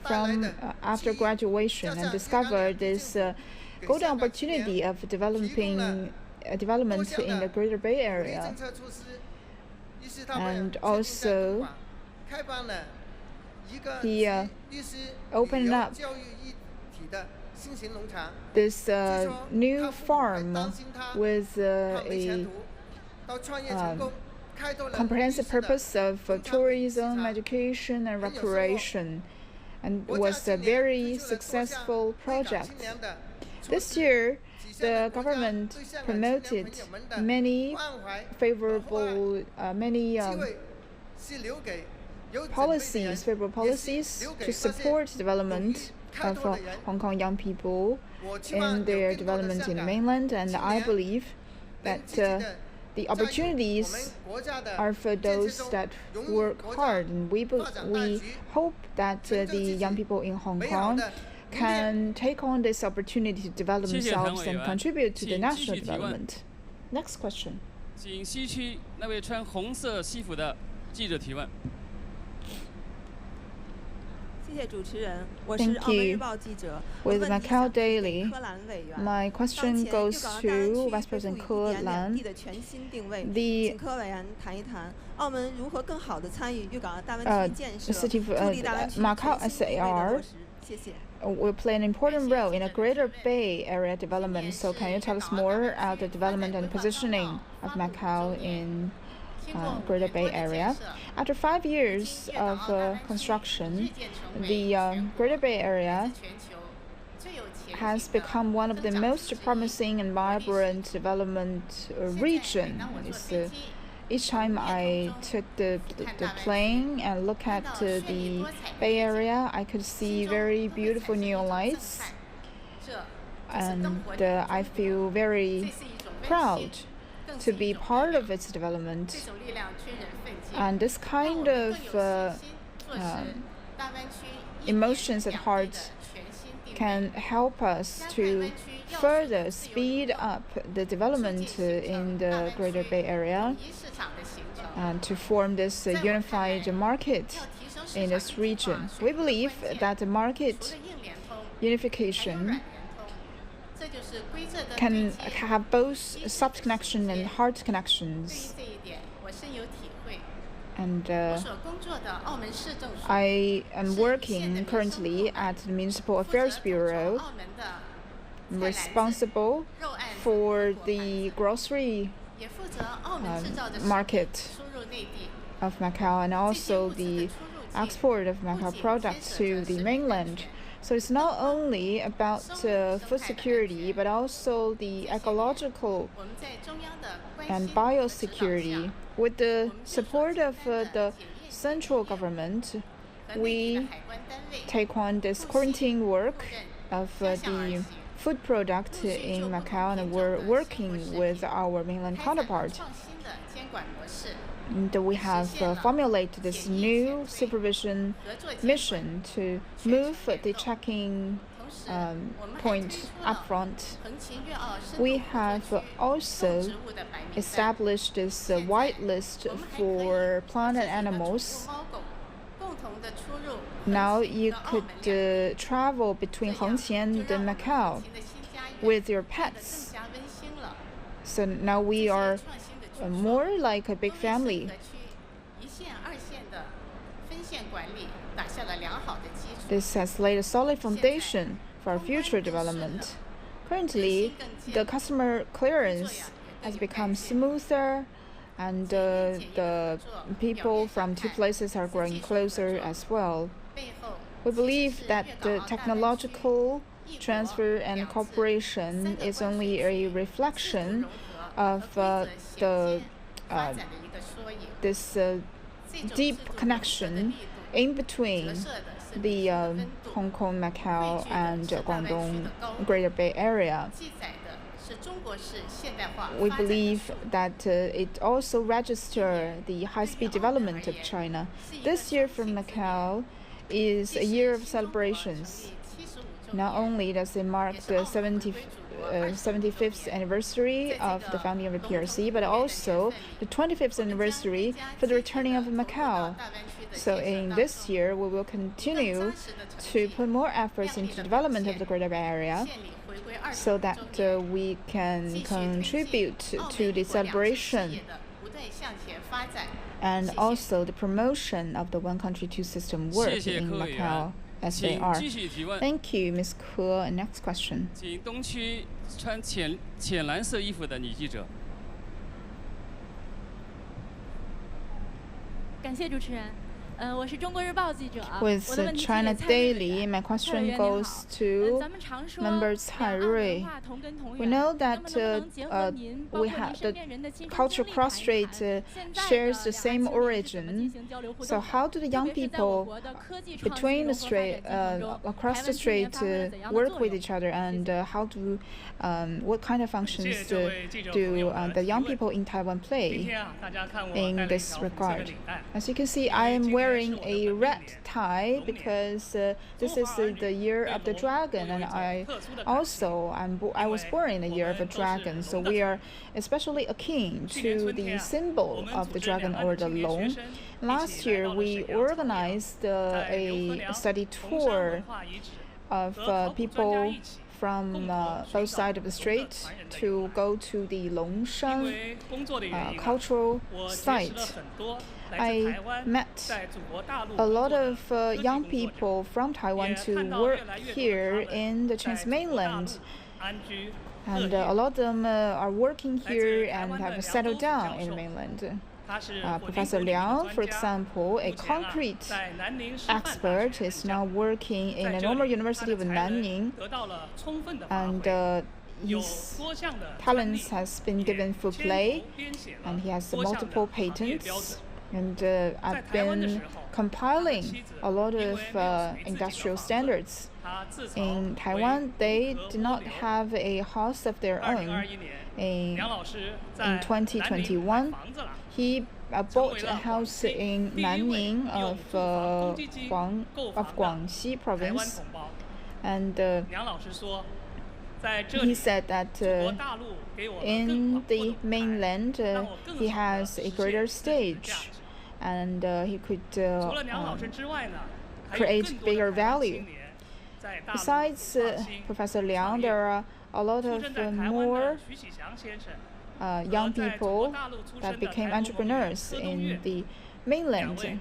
from after graduation and discovered this golden opportunity of development in the Greater Bay Area, and also he opened up this new farm with a comprehensive purpose of tourism, education, and recreation, and it was a very successful project. This year, the government promoted many favorable policies to support development of Hong Kong young people in their development in the mainland, and I believe that the opportunities are for those that work hard, and we hope that the young people in Hong Kong can take on this opportunity to develop themselves and contribute to the national development. Next question. 请西区那位穿红色西服的记者提问。 Thank you. With Macau Daily, my question goes to Vice President Ke Lan. The city of Macau SAR will play an important role in a Greater Bay Area development. So can you tell us more about the development and positioning of Macau in Greater Bay Area? After 5 years of construction, the Greater Bay Area has become one of the most promising and vibrant development region. Each time I took the plane and look at the Bay Area, I could see very beautiful neon lights, and I feel very proud to be part of its development. And this kind of emotions at heart can help us to further speed up the development in the Greater Bay Area and to form this unified market. in this region. We believe that the market unification can have both soft connection and hard connections. And I am working currently at the Municipal Affairs Bureau, responsible for the grocery market of Macau and also the export of Macau products to the mainland. So it's not only about food security, but also the ecological and biosecurity. With the support of the central government, we take on this quarantine work of the food product in Macau, and we're working with our mainland counterpart. And we have formulated this new supervision mission to move the checking point up front. We have also established this white list for plant and animals. Now you could travel between Hengqian and Macau with your pets. So now we are more like a big family. This has laid a solid foundation for our future development. Currently, the customer clearance has become smoother, and the people from two places are growing closer as well. We believe that the technological transfer and cooperation is only a reflection of this deep connection in between the Hong Kong, Macau, and Guangdong Greater Bay Area. We believe that it also registers the high-speed development of China. This year for Macau is a year of celebrations. Not only does it mark the 75th anniversary of the founding of the PRC, but also the 25th anniversary for the returning of Macau. So in this year, we will continue to put more efforts into the development of the Greater Bay Area so that we can contribute to the celebration and also the promotion of the one country, two system work in Macau as they are. Thank you, Ms. Ke. Next question. 请东区穿浅蓝色衣服的女记者。感谢主持人。我是中国日报记者。 With China Daily, my question goes to member Cai Rui. We know that we have the cultural cross-strait shares the same origin. So how do the young people between the strait, across the strait, work with each other, and what kind of functions do the young people in Taiwan play in this regard? As you can see, I am wearing a red tie because this is the year of the dragon, and I was born in the year of the dragon, so we are especially akin to the symbol of the dragon or the long. Last year we organized a study tour of people from both sides of the strait to go to the Longshan cultural site. I met a lot of young people from Taiwan to work here in the Chinese mainland. And a lot of them are working here and have settled down in the mainland. Professor Liang, for example, a concrete expert, is now working in the Normal University of Nanning, and his talents has been given full play, and he has multiple patents. And I've been compiling a lot of industrial standards. In Taiwan, they do not have a house of their own. In 2021, he bought a house in Nanning of Guangxi province, and he said that in the mainland he has a greater stage and he could create bigger value. Besides Professor Liang, there are a lot of more young people that became entrepreneurs in the mainland.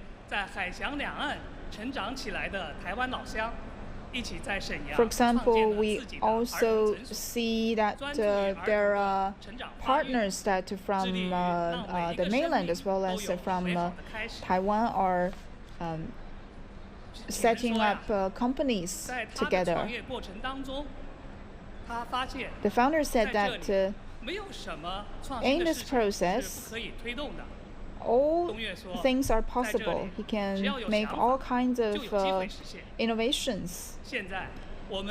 For example, we also see that there are partners that from the mainland as well as from Taiwan are setting up companies together. The founder said that in this process, all things are possible. He can make all kinds of innovations.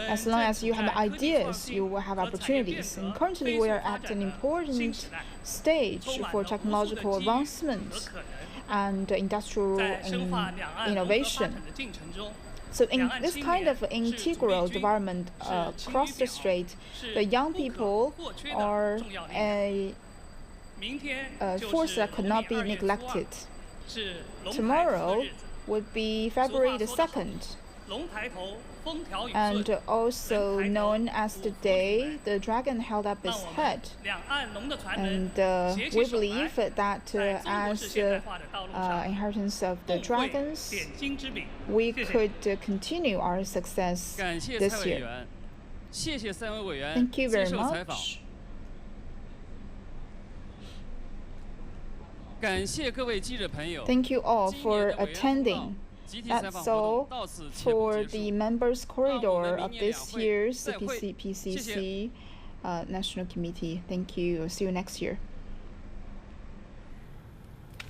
As long as you have ideas, you will have opportunities. And currently, we are at an important stage for technological advancement and industrial innovation. So in this kind of integral development across the strait, the young people are a force that could not be neglected. Tomorrow would be February the 2nd, and also known as the day the dragon held up its head. And we believe that as inheritance of the dragons, we could continue our success this year. Thank you very much. Thank you all for attending. That's all for the members' corridor of this year's CPPCC National Committee. Thank you. See you next year.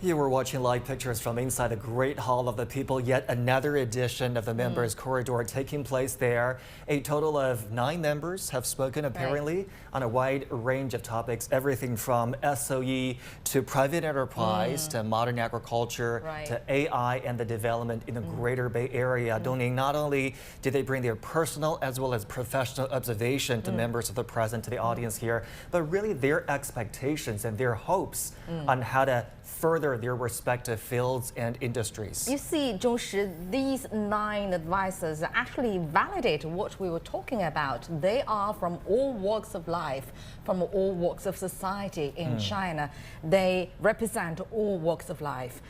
You were watching live pictures from inside the Great Hall of the People, yet another edition of the Members' Corridor taking place there. A total of 9 members have spoken, apparently, on a wide range of topics, everything from SOE to private enterprise to modern agriculture to AI and the development in the Greater Bay Area. Dongning, not only did they bring their personal as well as professional observation to members of the present, to the audience here, but really their expectations and their hopes on how to further their respective fields and industries. You see, Zhongshi, these 9 advisors actually validate what we were talking about. They are from all walks of life, from all walks of society in China. They represent all walks of life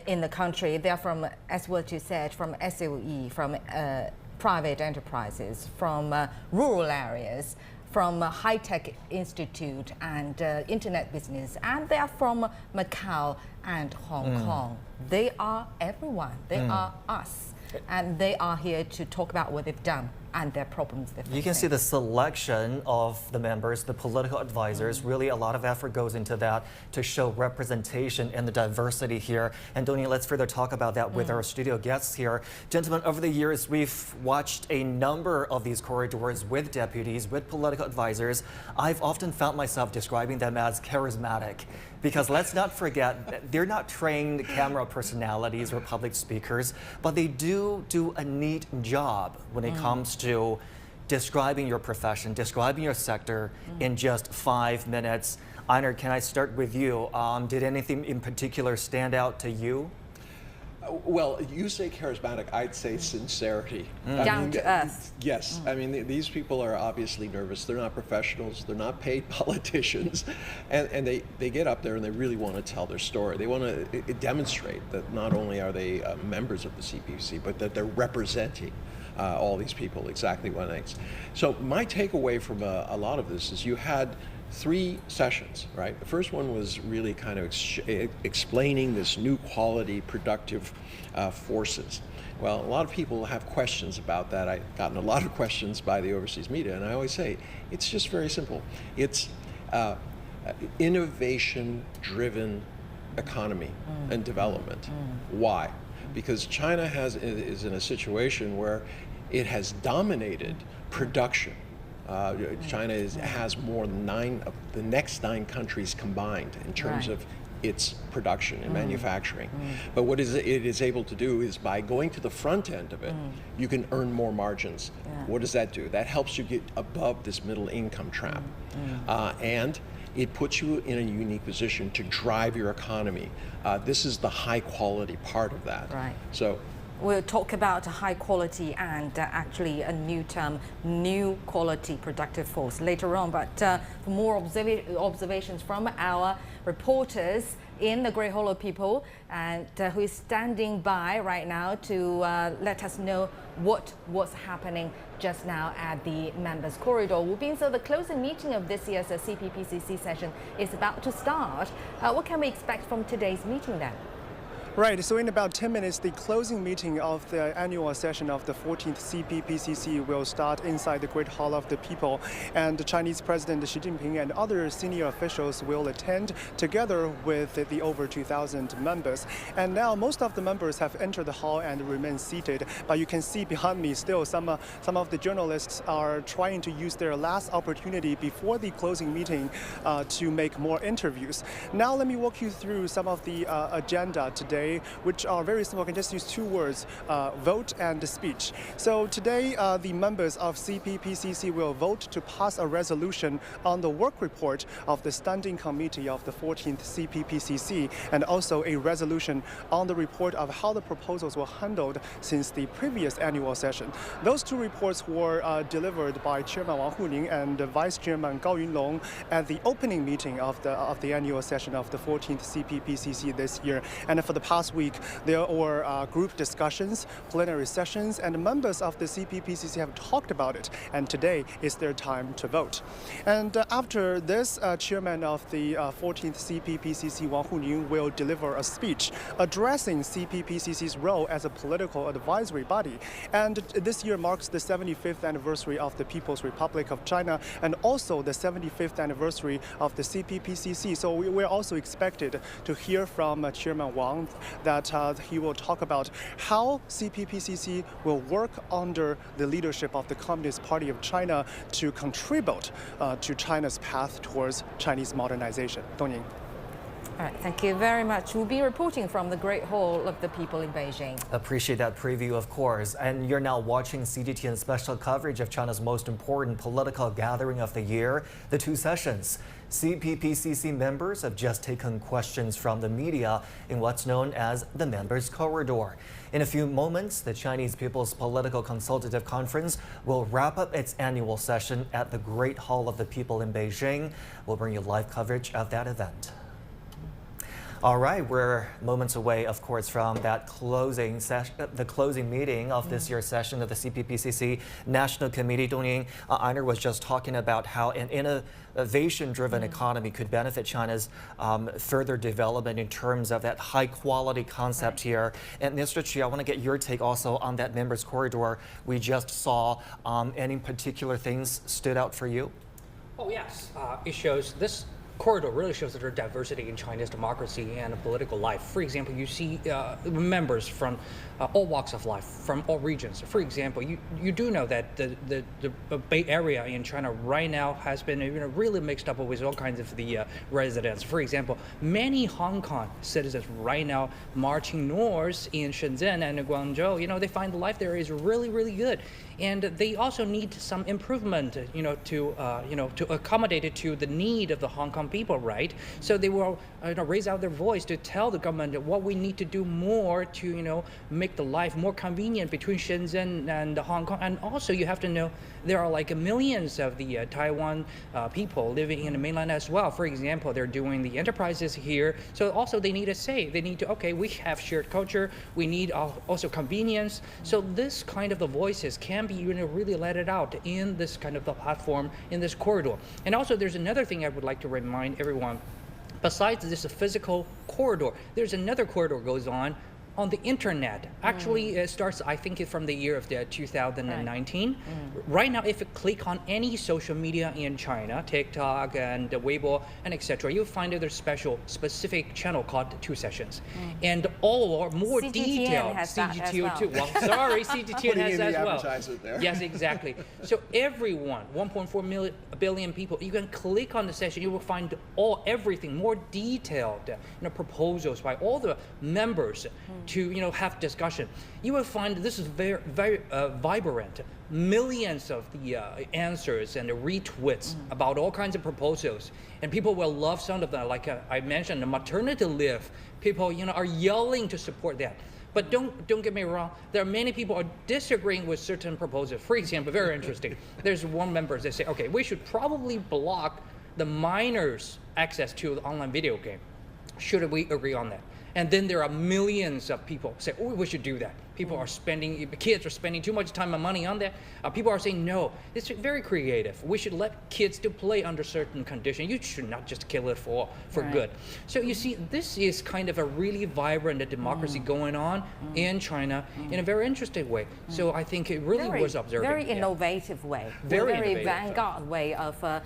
in the country. They're from, as what you said, from SOE, from private enterprises, from rural areas, from high-tech institute and internet business, and they are from Macau and Hong Kong. They are everyone. They are us. And they are here to talk about what they've done and their problems they're facing. You can see the selection of the members, the political advisors. Really, a lot of effort goes into that to show representation and the diversity here. And Dongning, let's further talk about that with our studio guests here. Gentlemen, over the years, we've watched a number of these corridors with deputies, with political advisors. I've often found myself describing them as charismatic. Because let's not forget, they're not trained camera personalities or public speakers, but they do a neat job when it comes to describing your profession, describing your sector in just 5 minutes. Einar, can I start with you? Did anything in particular stand out to you? Well, you say charismatic, I'd say sincerity. Down to earth. Yes, I mean, these people are obviously nervous. They're not professionals. They're not paid politicians. And they get up there and they really want to tell their story. They want to demonstrate that not only are they members of the CPPC, but that they're representing all these people exactly what it is. So my takeaway from a lot of this is you had 3 sessions, right? The first one was really kind of explaining this new quality productive forces. Well, a lot of people have questions about that. I've gotten a lot of questions by the overseas media, and I always say, it's just very simple. It's innovation-driven economy and development. Why? Because China is in a situation where it has dominated production. China has more than 9 of the next 9 countries combined in terms of its production and manufacturing. But what it is able to do is by going to the front end of it, you can earn more margins. What does that do? That helps you get above this middle income trap. And it puts you in a unique position to drive your economy. This is the high quality part of that. Right. So we'll talk about high quality and actually a new term, new quality productive force later on. But for more observations from our reporters in the Great Hall of People, and who is standing by right now to let us know what's happening just now at the members' corridor. So the closing meeting of this year's CPPCC session is about to start. What can we expect from today's meeting then? Right, so in about 10 minutes, the closing meeting of the annual session of the 14th CPPCC will start inside the Great Hall of the People. And the Chinese President Xi Jinping and other senior officials will attend together with the over 2,000 members. And now most of the members have entered the hall and remain seated. But you can see behind me still some of the journalists are trying to use their last opportunity before the closing meeting to make more interviews. Now let me walk you through some of the agenda today, which are very simple. I can just use two words, vote and speech. So today, the members of CPPCC will vote to pass a resolution on the work report of the Standing Committee of the 14th CPPCC, and also a resolution on the report of how the proposals were handled since the previous annual session. Those two reports were delivered by Chairman Wang Huning and Vice Chairman Gao Yunlong at the opening meeting of the annual session of the 14th CPPCC this year. And for the past week, there were group discussions, plenary sessions, and members of the CPPCC have talked about it. And today is their time to vote. And after this, Chairman of the 14th CPPCC, Wang Huning, will deliver a speech addressing CPPCC's role as a political advisory body. And this year marks the 75th anniversary of the People's Republic of China and also the 75th anniversary of the CPPCC. So we're also expected to hear from Chairman Wang that he will talk about how CPPCC will work under the leadership of the Communist Party of China to contribute to China's path towards Chinese modernization. Dong Ying. All right, thank you very much. We'll be reporting from the Great Hall of the People in Beijing. Appreciate that preview, of course. And you're now watching CGTN special coverage of China's most important political gathering of the year, the two sessions. CPPCC members have just taken questions from the media in what's known as the Members' Corridor. In a few moments, the Chinese People's Political Consultative Conference will wrap up its annual session at the Great Hall of the People in Beijing. We'll bring you live coverage of that event. All right, we're moments away, of course, from that closing meeting of this year's session of the CPPCC National Committee. Dong Ying, Einar was just talking about how an innovation-driven economy could benefit China's further development in terms of that high-quality concept here. And Mr. Chi, I want to get your take also on that members' corridor we just saw. Any particular things stood out for you? Oh, yes. It shows this corridor really shows that there's diversity in China's democracy and political life. For example, you see members from all walks of life, from all regions. For example, you do know that the Bay Area in China right now has been really mixed up with all kinds of the residents. For example, many Hong Kong citizens right now marching north in Shenzhen and Guangzhou. They find the life there is really, really good. And they also need some improvement, to accommodate it to the need of the Hong Kong people, right? So they will raise out their voice to tell the government what we need to do more to, make the life more convenient between Shenzhen and Hong Kong. And also you have to know there are like millions of the Taiwan people living in the mainland as well. For example, they're doing the enterprises here. So also they need a say. They need to, we have shared culture. We need also convenience. So this kind of the voices can be really let it out in this kind of the platform, in this corridor. And also there's another thing I would like to remind everyone. Besides this physical corridor, there's another corridor goes on the internet. Actually, it starts, I think, from the year of 2019. Right now, if you click on any social media in China, TikTok and Weibo and etc., you'll find there's specific channel called Two Sessions. And all more CGTN detailed CGTN too. Well, sorry, CGTN has as well. Advertisement there. Yes, exactly. So everyone, 1.4 billion people, you can click on the session, you will find everything more detailed, proposals by all the members. to have discussion. You will find this is very, very vibrant. Millions of the answers and the retweets about all kinds of proposals, and people will love some of them. Like I mentioned, the maternity leave. People, are yelling to support that. But don't get me wrong. There are many people are disagreeing with certain proposals. For example, very interesting. There's one member that say, okay, we should probably block the minors' access to the online video game. Should we agree on that? And then there are millions of people say, oh, we should do that. People are spending, kids are spending too much time and money on that. People are saying, no, it's very creative. We should let kids to play under certain conditions. You should not just kill it for good. So you see, this is kind of a really vibrant democracy going on in China in a very interesting way. So I think it really was observing. Very innovative way. Very vanguard way of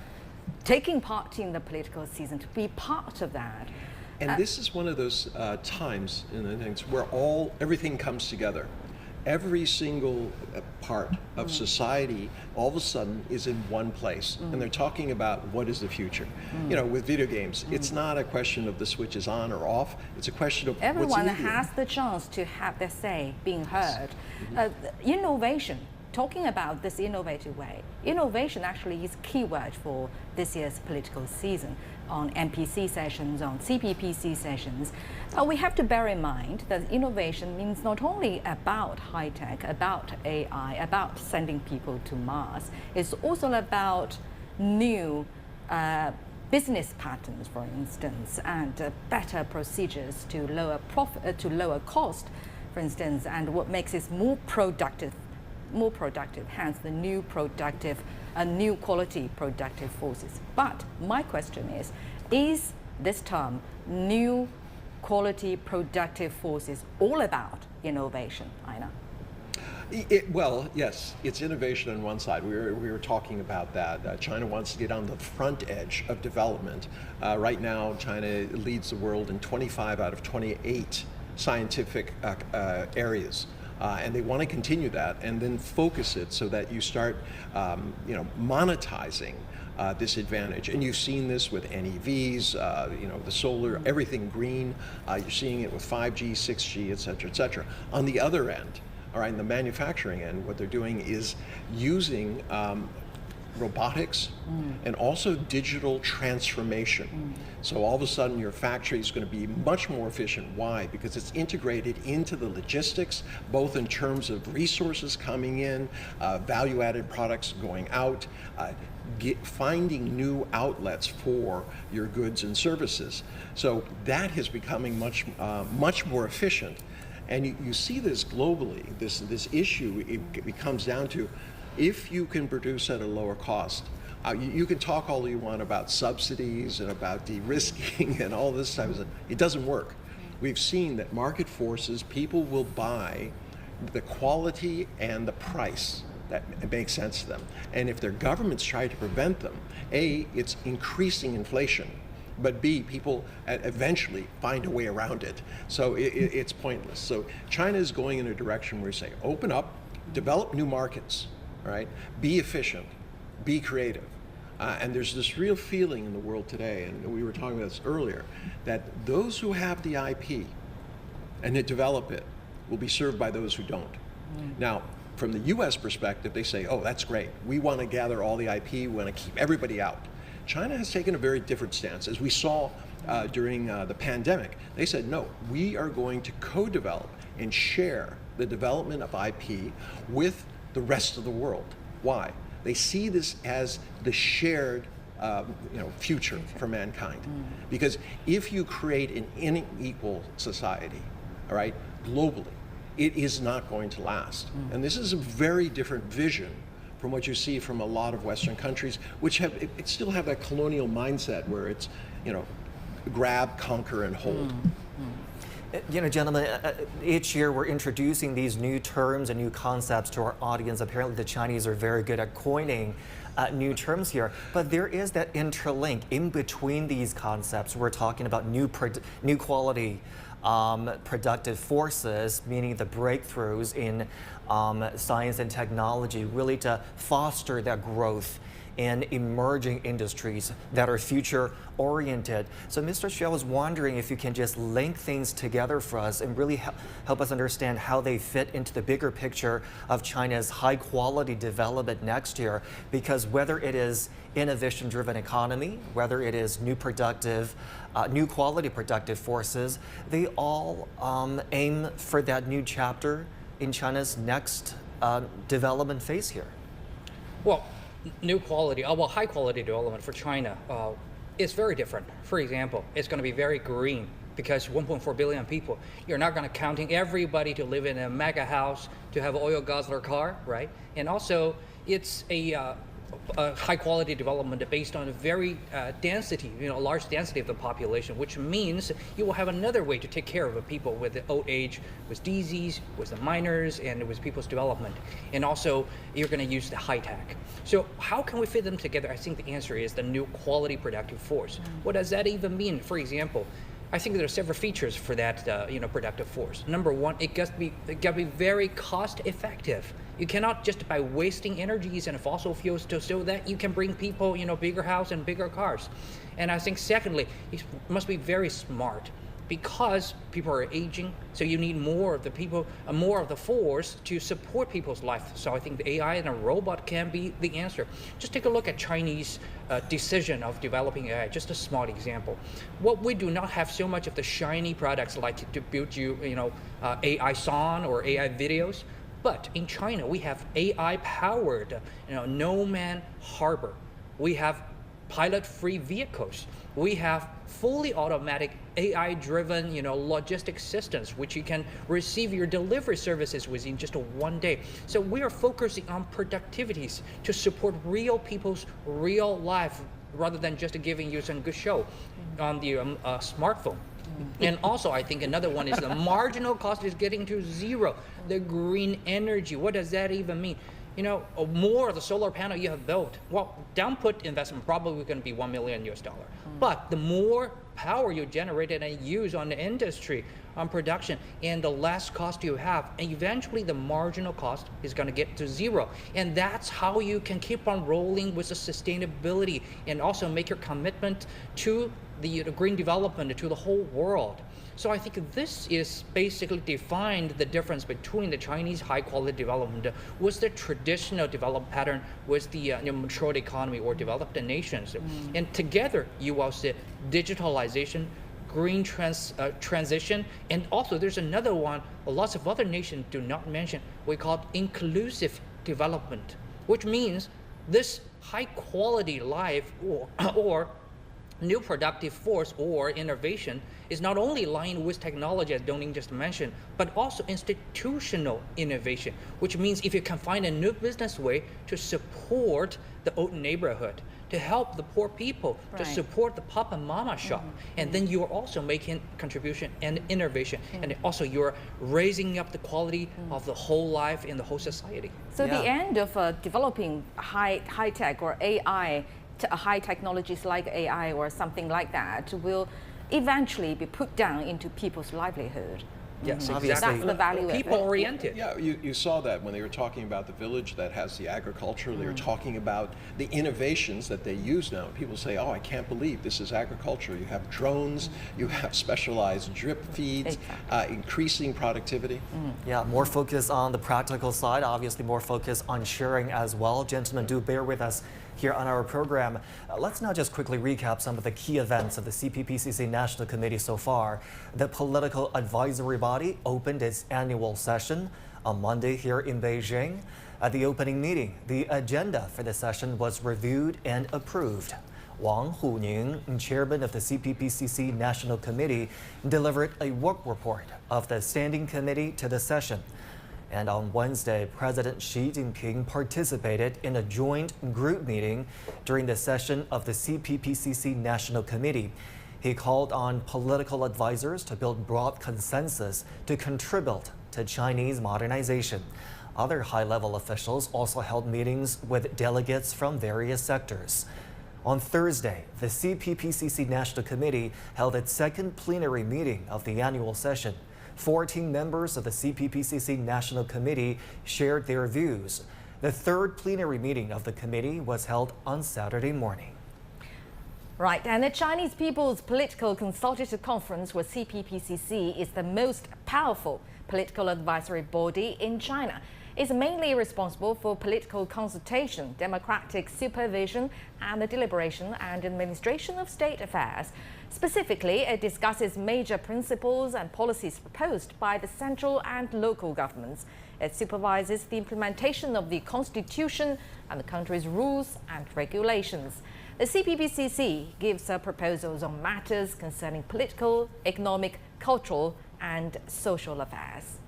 taking part in the political season, to be part of that. And this is one of those times in things where everything comes together. Every single part of society all of a sudden is in one place, and they're talking about what is the future. With video games, it's not a question of the switch is on or off. It's a question of everyone what's has the chance to have their say being heard. Innovation. Talking about this innovative way, innovation actually is key word for this year's political season. On NPC sessions, on CPPC sessions, we have to bear in mind that innovation means not only about high tech, about AI, about sending people to Mars. It's also about new business patterns, for instance, and better procedures to lower cost, for instance, and what makes it more productive, hence the new quality productive forces. But my question is this term, new quality productive forces, all about innovation, Aina? Well, yes, it's innovation on one side. We were talking about that. China wants to get on the front edge of development. Right now, China leads the world in 25 out of 28 scientific areas. And they want to continue that and then focus it so that you start, monetizing this advantage. And you've seen this with NEVs, the solar, everything green. You're seeing it with 5G, 6G, et cetera, et cetera. On the other end, all right, in the manufacturing end, what they're doing is using robotics and also digital transformation. So all of a sudden your factory is going to be much more efficient. Why? Because it's integrated into the logistics, both in terms of resources coming in, value-added products going out, finding new outlets for your goods and services. So that is becoming much more efficient. And you see this globally, this issue, it comes down to, if you can produce at a lower cost, you can talk all you want about subsidies and about de-risking and all this type of stuff. It doesn't work. We've seen that market forces, people will buy the quality and the price that makes sense to them. And if their governments try to prevent them, A, it's increasing inflation, but B, people eventually find a way around it. So it's pointless. So China is going in a direction where you say, open up, develop new markets. Right? Be efficient, be creative. And there's this real feeling in the world today, and we were talking about this earlier, that those who have the IP and that develop it will be served by those who don't. Now, from the US perspective, they say, oh, that's great. We want to gather all the IP, we want to keep everybody out. China has taken a very different stance. As we saw during the pandemic, they said, no, we are going to co-develop and share the development of IP with the rest of the world. Why? They see this as the shared future for mankind. Because if you create an unequal society, all right, globally, it is not going to last. And this is a very different vision from what you see from a lot of Western countries, which still have that colonial mindset where it's, grab, conquer, and hold. Gentlemen, each year we're introducing these new terms and new concepts to our audience. Apparently the Chinese are very good at coining new terms here, but there is that interlink in between these concepts. We're talking about new quality productive forces, meaning the breakthroughs in science and technology, really to foster that growth in emerging industries that are future oriented. So Mr. Xu, I was wondering if you can just link things together for us and really help us understand how they fit into the bigger picture of China's high quality development next year, because whether it is innovation driven economy, whether it is new quality productive forces, they all aim for that new chapter in China's next development phase here. Well, high quality development for China is very different. For example, it's going to be very green because 1.4 billion people. You're not going to counting everybody to live in a mega house, to have an oil guzzler car, right? And also, it's a high quality development based on a very large density of the population, which means you will have another way to take care of the people with the old age, with disease, with the minors, and with people's development. And also, you're going to use the high tech. So how can we fit them together? I think the answer is the new quality productive force. What does that even mean? For example, I think there are several features for that productive force. Number one, it got to be very cost effective. You cannot just by wasting energies and fossil fuels so that you can bring people bigger house and bigger cars. And I think secondly, it must be very smart, because people are aging, so you need more of the people, more of the force to support people's life. So I think the AI and a robot can be the answer. Just take a look at Chinese decision of developing AI. Just a small example. What we do not have so much of the shiny products like to build AI song or AI videos. But in China, we have AI-powered, no-man harbor. We have pilot-free vehicles. We have fully automatic AI-driven, logistic systems, which you can receive your delivery services within just 1 day. So we are focusing on productivities to support real people's real life, rather than just giving you some good show on the smartphone. And also, I think another one is the marginal cost is getting to zero. The green energy, what does that even mean? More of the solar panel you have built, well, downput investment probably going to be $1 million. But the more power you generated and use on the industry, on production, and the less cost you have, and eventually the marginal cost is going to get to zero. And that's how you can keep on rolling with the sustainability and also make your commitment to the green development to the whole world. So I think this is basically defined the difference between the Chinese high quality development with the traditional development pattern with the matured economy or developed nations. And together you will see digitalization, green transition, and also there's another one lots of other nations do not mention. We call it inclusive development, which means this high quality life or new productive force or innovation is not only aligned with technology, as Dongning just mentioned, but also institutional innovation, which means if you can find a new business way to support the old neighborhood, to help the poor people, to support the papa and mama shop, and then you are also making contribution and innovation, and also you're raising up the quality of the whole life in the whole society. So the end of developing high tech or AI, high technologies like AI or something like that will eventually be put down into people's livelihood. Yes, exactly. That's the value people of it. oriented. Yeah, you saw that when they were talking about the village that has the agriculture. They were talking about the innovations that they use now. People say, oh, I can't believe this is agriculture. You have drones, you have specialized drip feeds, increasing productivity. Yeah, more focus on the practical side, obviously more focus on sharing as well. Gentlemen, do bear with us here on our program. Let's now just quickly recap some of the key events of the CPPCC National Committee so far. The political advisory body opened its annual session on Monday here in Beijing. At the opening meeting, the agenda for the session was reviewed and approved. Wang Huning, chairman of the CPPCC National Committee, delivered a work report of the standing committee to the session. And on Wednesday, President Xi Jinping participated in a joint group meeting during the session of the CPPCC National Committee. He called on political advisors to build broad consensus to contribute to Chinese modernization. Other high-level officials also held meetings with delegates from various sectors. On Thursday, the CPPCC National Committee held its second plenary meeting of the annual session. 14 members of the CPPCC National Committee shared their views. The third plenary meeting of the committee was held on Saturday morning. Right, and the Chinese People's Political Consultative Conference, or CPPCC, is the most powerful political advisory body in China. It's mainly responsible for political consultation, democratic supervision, and the deliberation and administration of state affairs. Specifically, it discusses major principles and policies proposed by the central and local governments. It supervises the implementation of the constitution and the country's rules and regulations. The CPPCC gives proposals on matters concerning political, economic, cultural, and social affairs.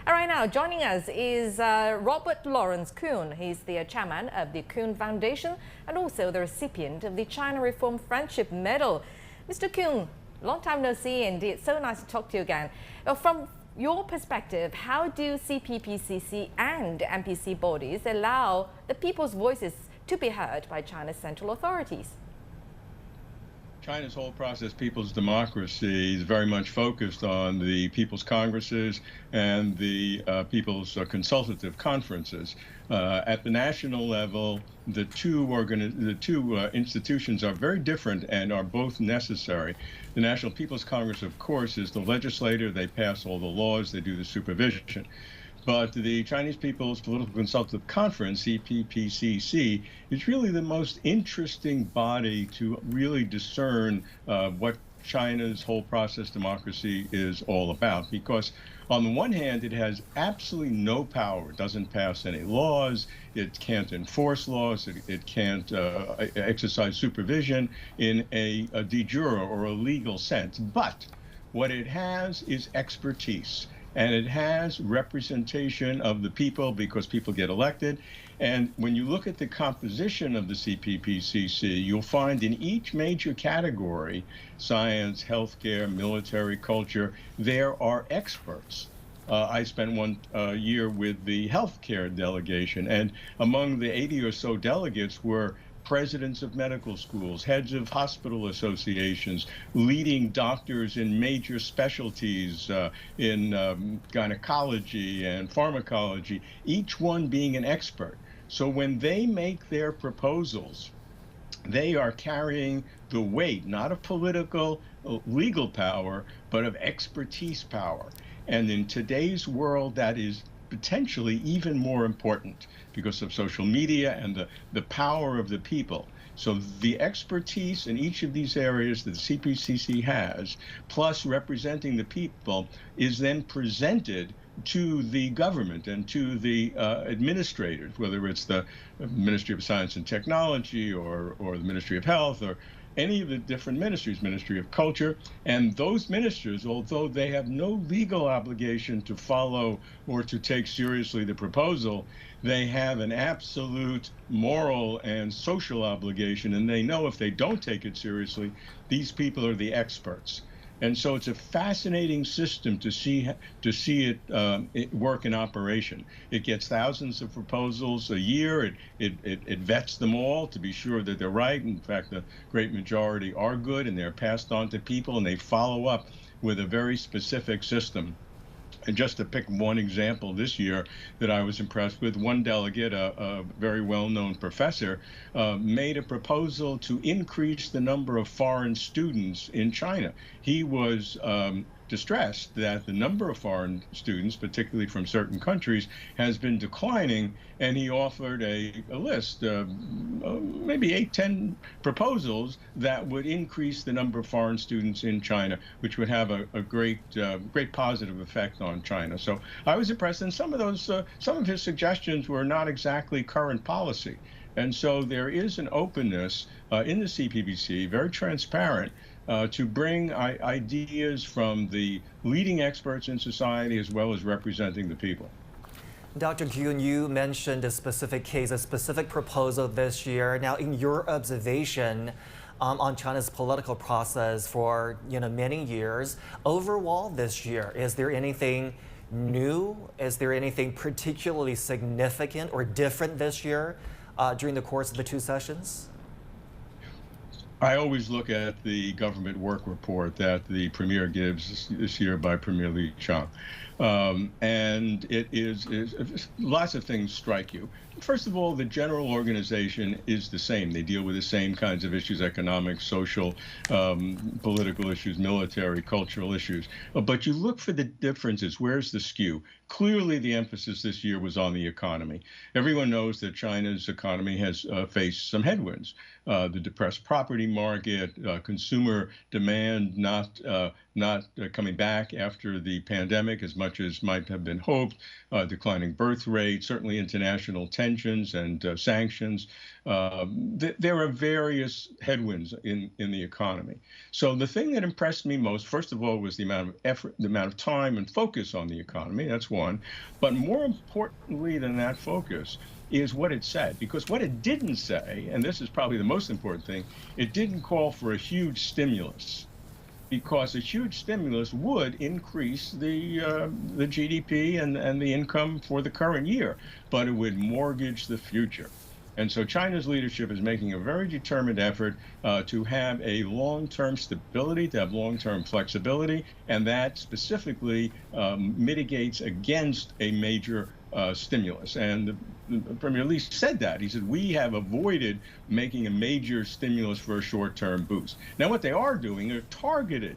All right, now joining us is Robert Lawrence Kuhn. He's the chairman of the Kuhn Foundation and also the recipient of the China Reform Friendship Medal. Mr. Kuhn, long time no see indeed. So nice to talk to you again. From your perspective, how do CPPCC and MPC bodies allow the people's voices to be heard by China's central authorities? China's whole process, people's democracy, is very much focused on the people's congresses and the people's consultative conferences. At the national level, the two institutions are very different and are both necessary. The National People's Congress, of course, is the legislator. They pass all the laws. They do the supervision. But the Chinese People's Political Consultative Conference, CPPCC, is really the most interesting body to really discern what China's whole process democracy is all about. Because on the one hand, it has absolutely no power. It doesn't pass any laws. It can't enforce laws. It can't exercise supervision in a de jure or a legal sense. But what it has is expertise. And it has representation of the people because people get elected. And when you look at the composition of the CPPCC, you'll find in each major category, science, healthcare, military, culture, there are experts. I spent one year with the healthcare delegation, and among the 80 or so delegates were presidents of medical schools, heads of hospital associations, leading doctors in major specialties in gynecology and pharmacology, each one being an expert. So when they make their proposals, they are carrying the weight, not of political, legal power, but of expertise power. And in today's world, that is potentially even more important because of social media and the power of the people. So the expertise in each of these areas that the CPCC has, plus representing the people, is then presented to the government and to the administrators, whether it's the Ministry of Science and Technology or the Ministry of Health or any of the different ministries, Ministry of Culture, and those ministers, although they have no legal obligation to follow or to take seriously the proposal, they have an absolute moral and social obligation, and they know if they don't take it seriously, these people are the experts. And so it's a fascinating system to see it work in operation. It gets thousands of proposals a year. It vets them all to be sure that they're right. In fact, the great majority are good, and they're passed on to people, and they follow up with a very specific system. And just to pick one example this year that I was impressed with, one delegate, a very well-known professor, made a proposal to increase the number of foreign students in China. He was distressed that the number of foreign students, particularly from certain countries, has been declining, and he offered a list, maybe 8-10 proposals that would increase the number of foreign students in China, which would have a great positive effect on China. So I was impressed, and some of his suggestions were not exactly current policy. And so there is an openness in the CPPC, very transparent, to bring ideas from the leading experts in society as well as representing the people. Dr. Kuhn, you mentioned a specific case, a specific proposal this year. Now, in your observation on China's political process for many years, overall this year, is there anything new? Is there anything particularly significant or different this year during the course of the two sessions? I always look at the government work report that the premier gives this year by Premier Li Qiang. And it is lots of things strike you. First of all, the general organization is the same. They deal with the same kinds of issues: economic, social, political issues, military, cultural issues. But you look for the differences. Where's the skew? Clearly, the emphasis this year was on the economy. Everyone knows that China's economy has faced some headwinds. The depressed property market, consumer demand not coming back after the pandemic as much as might have been hoped, declining birth rate, certainly international tensions and sanctions. There are various headwinds in the economy. So the thing that impressed me most, first of all, was the amount of effort, the amount of time and focus on the economy. That's one. But more importantly than that focus is what it said, because what it didn't say, and this is probably the most important thing, it didn't call for a huge stimulus, because a huge stimulus would increase the GDP and the income for the current year, but it would mortgage the future. And so China's leadership is making a very determined effort to have a long-term stability, to have long-term flexibility, and that specifically mitigates against a major stimulus. And Premier Li said that. He said, we have avoided making a major stimulus for a short-term boost. Now, what they are doing are targeted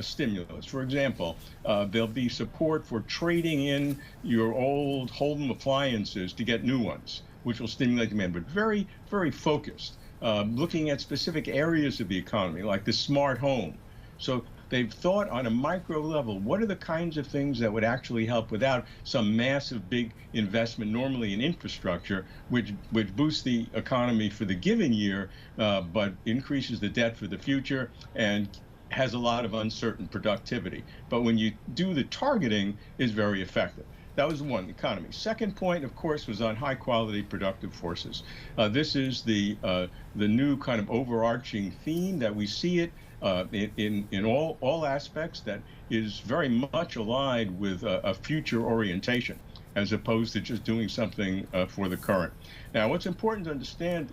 stimulus. For example, there'll be support for trading in your old Holden appliances to get new ones, which will stimulate demand, but very, very focused, looking at specific areas of the economy, like the smart home. So they've thought on a micro level, what are the kinds of things that would actually help without some massive big investment, normally in infrastructure, which boosts the economy for the given year, but increases the debt for the future and has a lot of uncertain productivity. But when you do the targeting, is very effective. That was one, economy. Second point, of course, was on high-quality productive forces. This is the new kind of overarching theme that we see it in all aspects, that is very much aligned with a future orientation, as opposed to just doing something for the current. Now, what's important to understand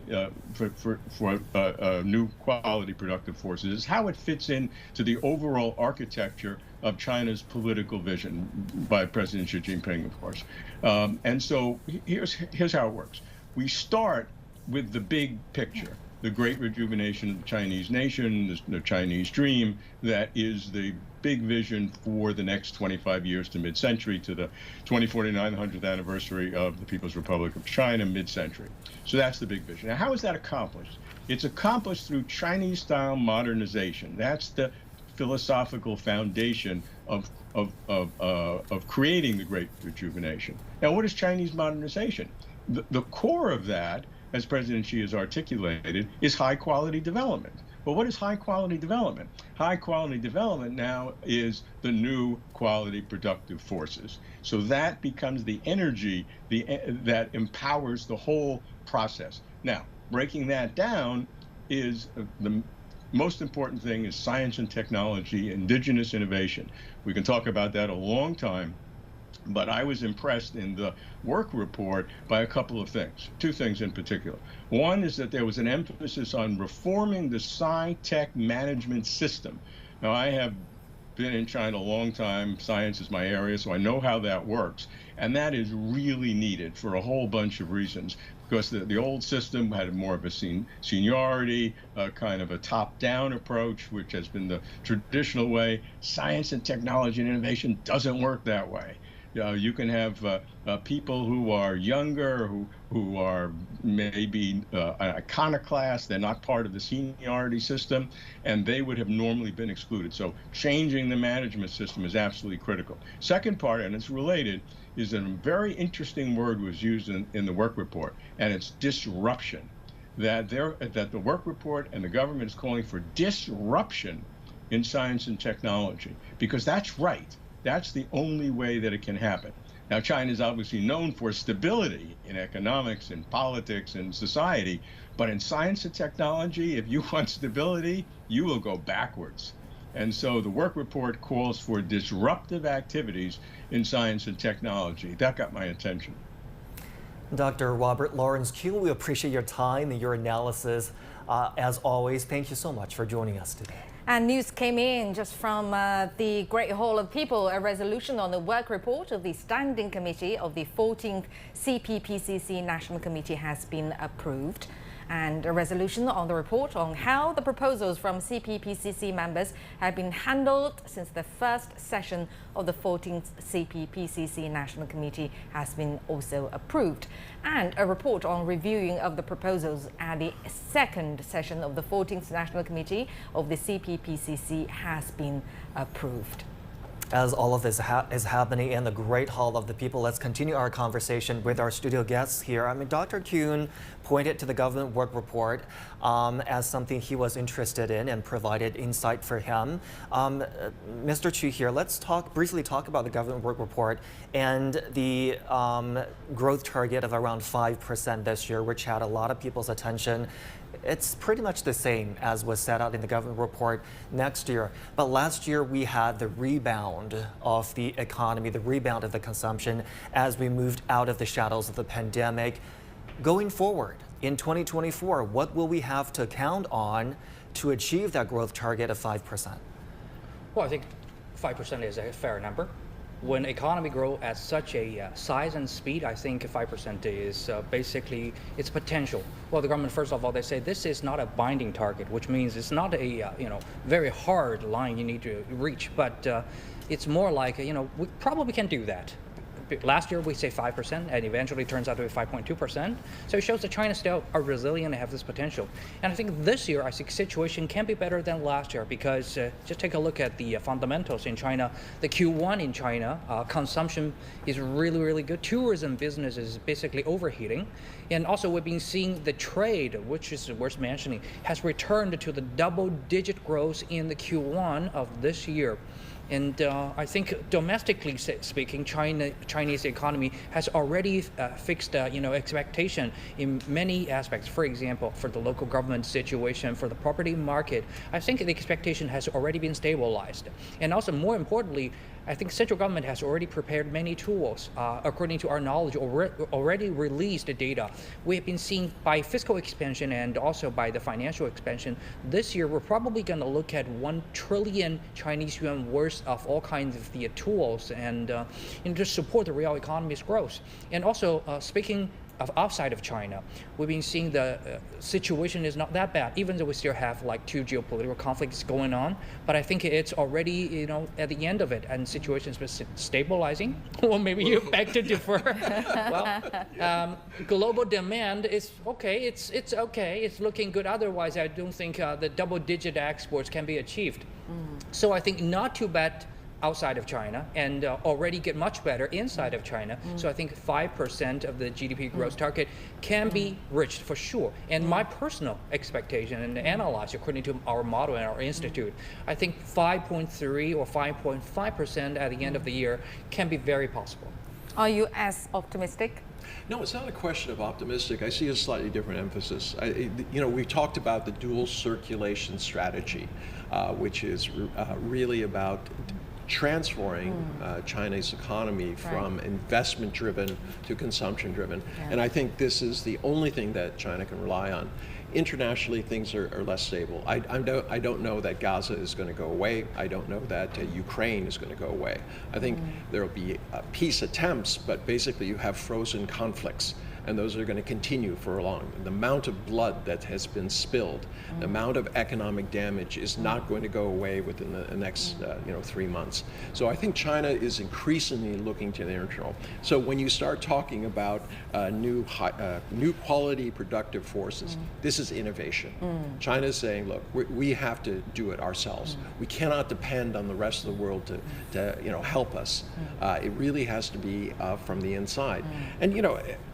for new quality productive forces is how it fits into the overall architecture of China's political vision by President Xi Jinping, of course. And so here's how it works. We start with the big picture, the great rejuvenation of the Chinese nation, the Chinese dream, that is the big vision for the next 25 years to mid-century, to the 2049, 100th anniversary of the People's Republic of China, mid-century. So that's the big vision. Now, how is that accomplished? It's accomplished through Chinese-style modernization. That's the philosophical foundation of creating the great rejuvenation. Now, what is Chinese modernization? The core of that, as President Xi has articulated, is high-quality development. But what is high-quality development? High-quality development now is the new quality productive forces. So that becomes the energy that empowers the whole process. Now, breaking that down is the most important thing is science and technology, indigenous innovation. We can talk about that a long time. But I was impressed in the work report by a couple of things, two things in particular. One is that there was an emphasis on reforming the sci-tech management system. Now, I have been in China a long time. Science is my area, so I know how that works. And that is really needed for a whole bunch of reasons, because the old system had more of a seniority, kind of a top-down approach, which has been the traditional way. Science and technology and innovation doesn't work that way. You can have people who are younger, who are maybe iconoclasts, they're not part of the seniority system, and they would have normally been excluded. So changing the management system is absolutely critical. Second part, and it's related, is that a very interesting word was used in the work report, and it's disruption. That the work report and the government is calling for disruption in science and technology, because that's right. That's the only way that it can happen. Now, China is obviously known for stability in economics and politics and society, but in science and technology, if you want stability, you will go backwards. And so the work report calls for disruptive activities in science and technology. That got my attention. Dr. Robert Lawrence Kuhn, we appreciate your time and your analysis. As always, thank you so much for joining us today. And news came in just from the Great Hall of People. A resolution on the work report of the Standing Committee of the 14th CPPCC National Committee has been approved. And a resolution on the report on how the proposals from CPPCC members have been handled since the first session of the 14th CPPCC National Committee has been also approved. And a report on reviewing of the proposals at the second session of the 14th National Committee of the CPPCC has been approved. As all of this is happening in the Great Hall of the People, let's continue our conversation with our studio guests here. Dr. Kuhn pointed to the government work report as something he was interested in and provided insight for him. Mr. Chu here, let's briefly talk about the government work report and the growth target of around 5% this year, which had a lot of people's attention. It's pretty much the same as was set out in the government report next year. But last year we had the rebound of the economy, the rebound of the consumption as we moved out of the shadows of the pandemic. Going forward in 2024, what will we have to count on to achieve that growth target of 5%? Well, I think 5% is a fair number. When economy grow at such a size and speed, I think 5% is basically its potential. Well, the government, first of all, they say this is not a binding target, which means it's not a very hard line you need to reach, but it's more like we probably can do that. Last year we say 5%, and eventually turns out to be 5.2%. So it shows that China still are resilient and have this potential. And I think this year, I think situation can be better than last year because just take a look at the fundamentals in China. The Q1 in China, consumption is really, really good. Tourism business is basically overheating. And also we've been seeing the trade, which is worth mentioning, has returned to the double-digit growth in the Q1 of this year. And I think domestically speaking, Chinese economy has already fixed expectation in many aspects. For example, for the local government situation, for the property market, I think the expectation has already been stabilized. And also more importantly, I think central government has already prepared many tools. According to our knowledge, already released data. We have been seeing by fiscal expansion and also by the financial expansion. This year, we're probably going to look at 1 trillion Chinese yuan worth of all kinds of the tools and to support the real economy's growth. And also, speaking of outside of China, we've been seeing the situation is not that bad, even though we still have like 2 geopolitical conflicts going on. But I think it's already, at the end of it, and situation's been stabilizing. Well, maybe you beg to differ. Well, global demand is okay. It's okay. It's looking good. Otherwise, I don't think the double-digit exports can be achieved. So I think not too bad outside of China and already get much better inside of China. So I think 5% of the GDP growth target can be reached for sure. And my personal expectation and analyze according to our model and our institute, I think 5.3 or 5.5% at the end of the year can be very possible. Are you as optimistic? No, it's not a question of optimistic. I see a slightly different emphasis. We talked about the dual circulation strategy, which is really about transferring China's economy from investment-driven to consumption-driven. Yeah. And I think this is the only thing that China can rely on. Internationally, things are less stable. I don't know that Gaza is going to go away. I don't know that Ukraine is going to go away. I think there will be peace attempts, but basically you have frozen conflicts. And those are going to continue for a long. The amount of blood that has been spilled, the amount of economic damage is not going to go away within the next 3 months. So I think China is increasingly looking to the internal. So when you start talking about new quality productive forces, this is innovation. China is saying, look, we have to do it ourselves. We cannot depend on the rest of the world to help us. It really has to be from the inside. And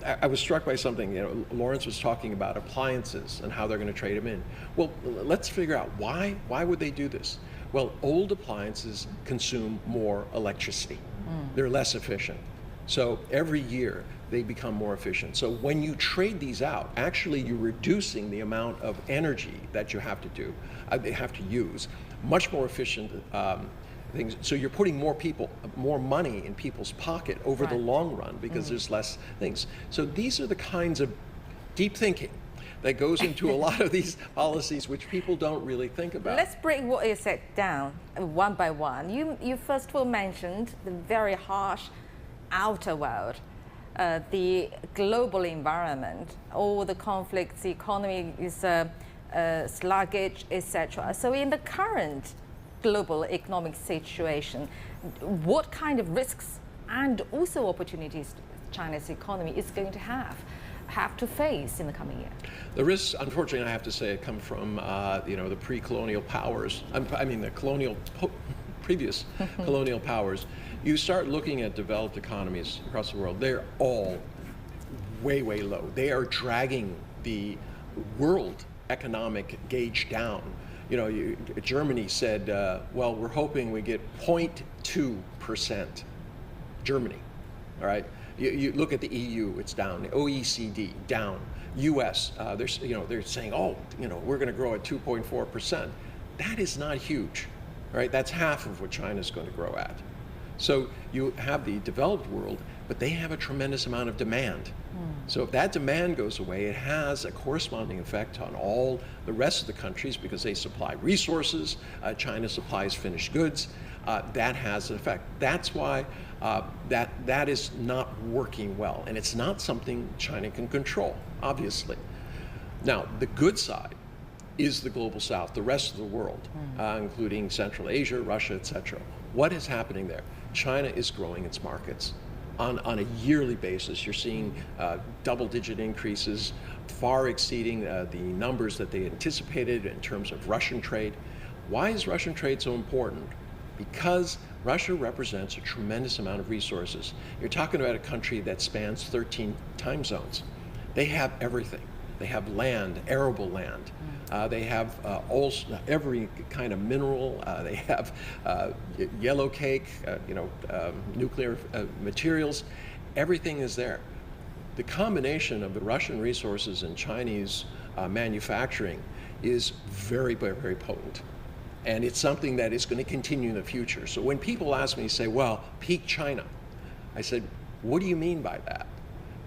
I was struck by something. Lawrence was talking about appliances and how they're going to trade them in. Well, let's figure out why would they do this? Well, old appliances consume more electricity. They're less efficient. So every year they become more efficient. So when you trade these out, actually you're reducing the amount of energy that you have to use. Much more efficient things. So you're putting more money in people's pocket over the long run because there's less things. So these are the kinds of deep thinking that goes into a lot of these policies which people don't really think about. Let's break what you said down one by one. You first of all mentioned the very harsh outer world, the global environment, all the conflicts, the economy is sluggish, etc. So in the current global economic situation, what kind of risks and also opportunities China's economy is going to have to face in the coming year? The risks, unfortunately, I have to say, come from the pre-colonial powers. I mean, the previous colonial powers. You start looking at developed economies across the world; they're all way, way low. They are dragging the world economic gauge down. Germany said, well, we're hoping we get 0.2%. Germany, all right. You look at the EU, it's down. The OECD, down. U.S., they're saying, we're going to grow at 2.4%. That is not huge, right? That's half of what China's going to grow at. So you have the developed world, but they have a tremendous amount of demand. So if that demand goes away, it has a corresponding effect on all the rest of the countries because they supply resources. China supplies finished goods. That has an effect. That's why that is not working well, and it's not something China can control, obviously. Now, the good side is the global south, the rest of the world, including Central Asia, Russia, etc. What is happening there? China is growing its markets. On a yearly basis, you're seeing double-digit increases, far exceeding the numbers that they anticipated in terms of Russian trade. Why is Russian trade so important? Because Russia represents a tremendous amount of resources. You're talking about a country that spans 13 time zones. They have everything. They have land, arable land. They have every kind of mineral. They have yellow cake, nuclear materials. Everything is there. The combination of the Russian resources and Chinese manufacturing is very, very, very potent. And it's something that is going to continue in the future. So when people ask me, say, well, peak China, I said, what do you mean by that?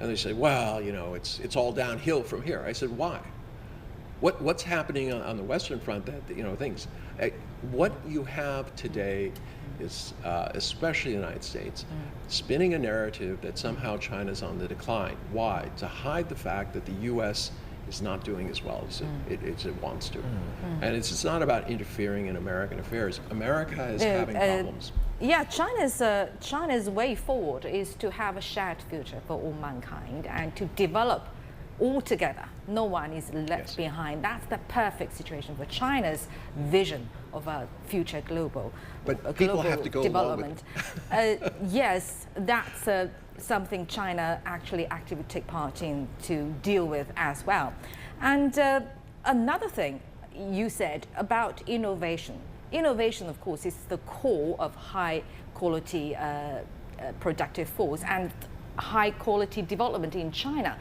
And they say, well, it's all downhill from here. I said, why? What's happening on the Western front that, things? What you have today is, especially the United States, spinning a narrative that somehow China's on the decline. Why? To hide the fact that the U.S. is not doing as well as it wants to. And it's not about interfering in American affairs. America is having problems. Yeah, China's way forward is to have a shared future for all mankind and to develop all together. No one is left behind. That's the perfect situation for China's vision of a future global have to go development. Yes, that's something China actually actively take part in to deal with as well. And another thing you said about innovation. Innovation, of course, is the core of high quality productive force and high quality development in China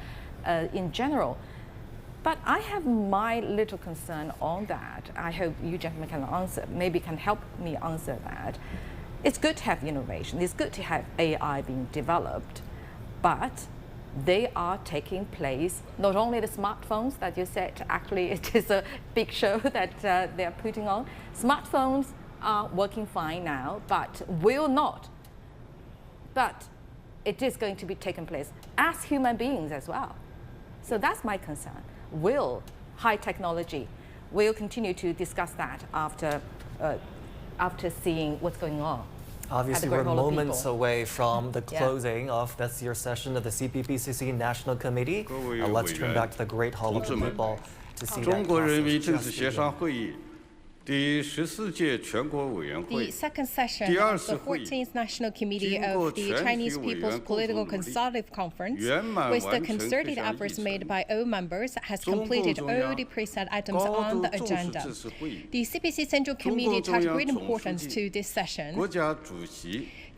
in general. But I have my little concern on that. I hope you gentlemen can answer, maybe can help me answer that. It's good to have innovation. It's good to have AI being developed, but they are taking place, not only the smartphones that you said, actually it is a big show that they're putting on. Smartphones are working fine now, but will not. But it is going to be taking place as human beings as well. So that's my concern. Will high technology, we'll continue to discuss that after seeing what's going on. Obviously, we're moments away from the closing of this year's session of the CPPCC National Committee. Let's turn back to the Great Hall of the People to see that process. The second session of the 14th National Committee of the Chinese People's Political Consultative Conference, with the concerted efforts made by all members, has completed all the preset items on the agenda. The CPC Central Committee attached great importance to this session.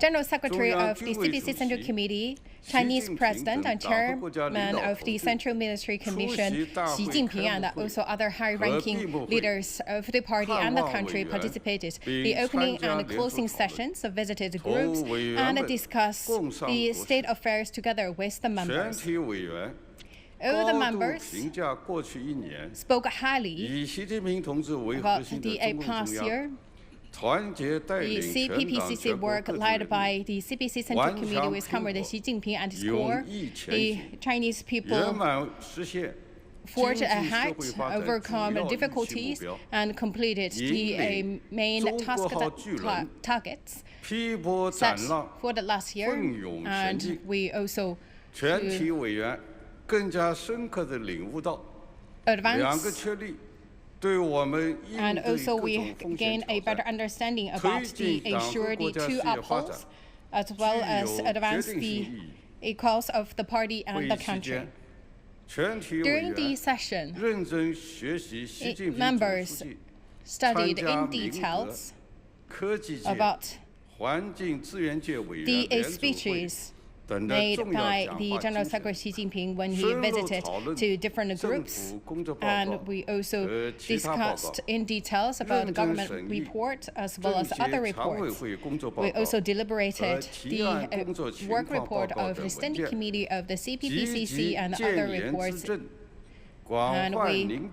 General Secretary of the CPC Central Committee, Chinese President and Chairman of the Central Military Commission, Xi Jinping, and also other high-ranking leaders of the party and the country participated. The opening and closing sessions visited groups and discussed the state affairs together with the members. All the members spoke highly about the past year. The CPPCC work led by the CPC Central Committee with Comrade Xi Jinping at its core. The Chinese people forged ahead, overcome difficulties, and completed the main targets set for the last year. And we also advance. And also we gain a better understanding about the surety to uphold, as well as advance the cause of the party and the country. During the session, members studied in details about the speeches made by the General Secretary Xi Jinping when he visited to different groups. And we also discussed in details about the government report as well as other reports. We also deliberated the work report of the Standing Committee of the CPPCC and other reports. And we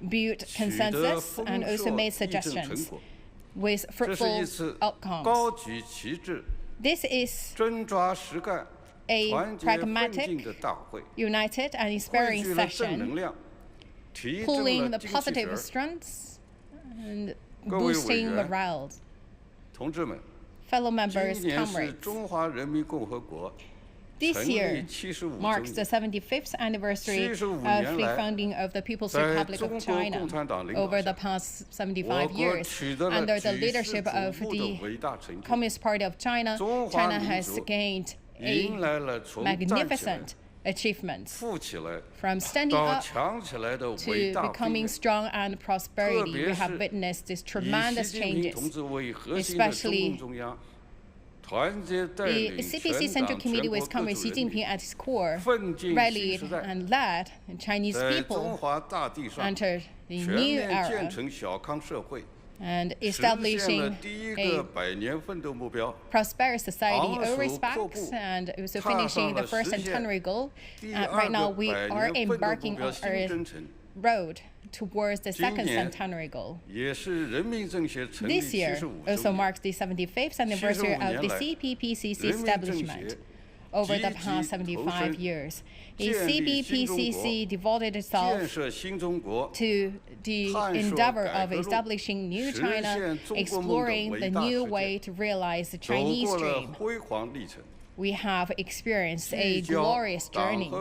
built consensus and also made suggestions with fruitful outcomes. This is a pragmatic, united, and inspiring session, pulling the positive strengths and boosting morale. Fellow members, comrades, this year marks the 75th anniversary of the founding of the People's Republic of China. Over the past 75 years, under the leadership of the Communist Party of China, China has gained a magnificent achievements, from standing up to becoming strong and prosperity. We have witnessed these tremendous changes, especially the CPC Central Committee with Comrade Xi Jinping at its core rallied and led Chinese people enter the new era and establishing a prosperous society in all respects, and also finishing the first centenary goal. Right now, we are embarking on a road towards the second centenary goal. This year also marks the 75th anniversary of the CPPCC establishment. Over the past 75 years, the CPPCC devoted itself to the endeavor of establishing new China, exploring the new way to realize the Chinese dream. We have experienced a glorious journey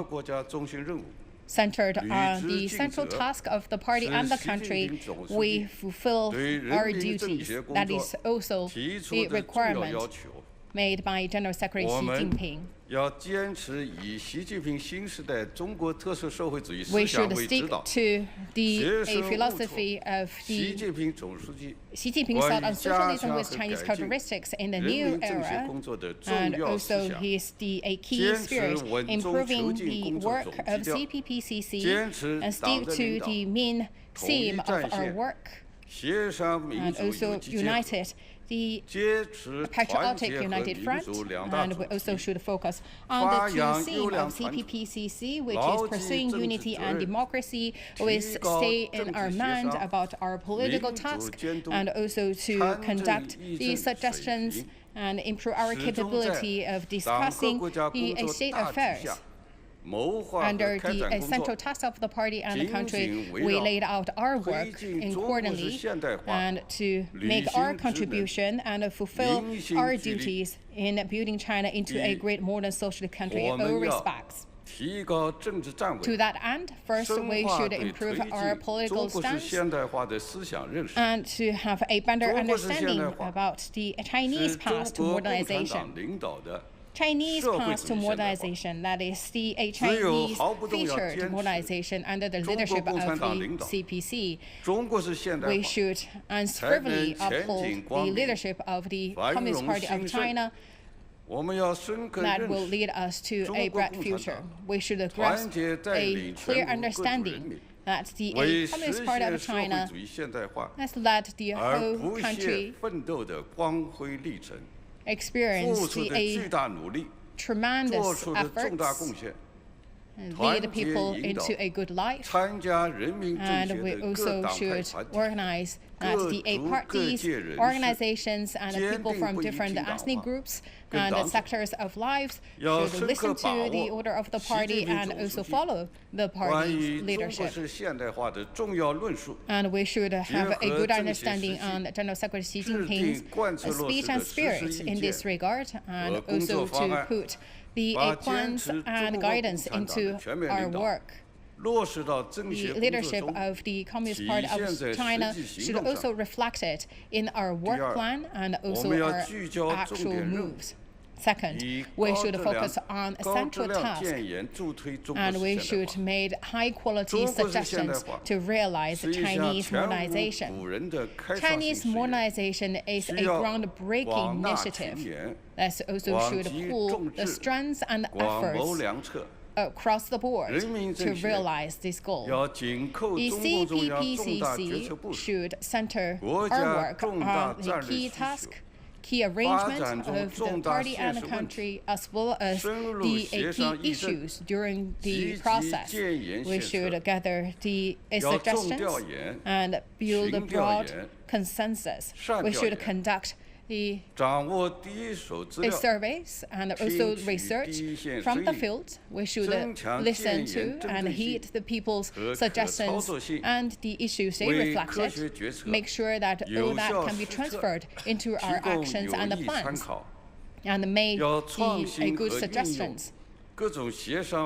centered on the central task of the party and the country. We fulfill our duties. That is also the requirement made by General Secretary Xi Jinping. We should stick to the philosophy of the Xi Jinping thought on socialism with Chinese characteristics in the new era, and also a key spirit improving the work of CPPCC and stick to the main theme of our work, and also united the patriotic united front, and we also should focus on the two themes of CPPCC, which is pursuing unity and democracy, with stay in our mind about our political task, and also to conduct the suggestions and improve our capability of discussing the state affairs. Under the central task of the party and the country, we laid out our work accordingly, and to make our contribution and fulfill our duties in building China into a great modern socialist country in all respects. To that end, first we should improve our political stance and to have a better understanding about the Chinese path to modernization. Chinese path to modernization, that is the Chinese featured modernization under the leadership of the CPC. We should unswervingly uphold the leadership of the Communist Party of China that will lead us to a bright future. We should grasp a clear understanding that the Communist Party of China has led the whole country experience a tremendous efforts and lead the people into a good life. And we also should organize that the parties, organizations, and people from different ethnic groups and sectors of lives should listen to the order of the party and also follow the party's leadership. And we should have a good understanding on General Secretary Xi Jinping's speech and spirit in this regard, and also to put the plans and guidance into our work. The leadership of the Communist Party of China should also reflect it in our work plan and also our actual moves. Second, we should focus on a central task, and we should make high-quality suggestions to realize Chinese modernization. Chinese modernization is a groundbreaking initiative that also should pool the strengths and efforts across the board to realize this goal. The CPPCC should center our work on the key task, key arrangement of the party and the country, as well as the key issues during the process. We should gather the suggestions and build a broad consensus. We should conduct the surveys and also research from the field. We should listen to and heed the people's suggestions and the issues they reflected. Make sure that all that can be transferred into our actions and the plans, and make the good suggestions.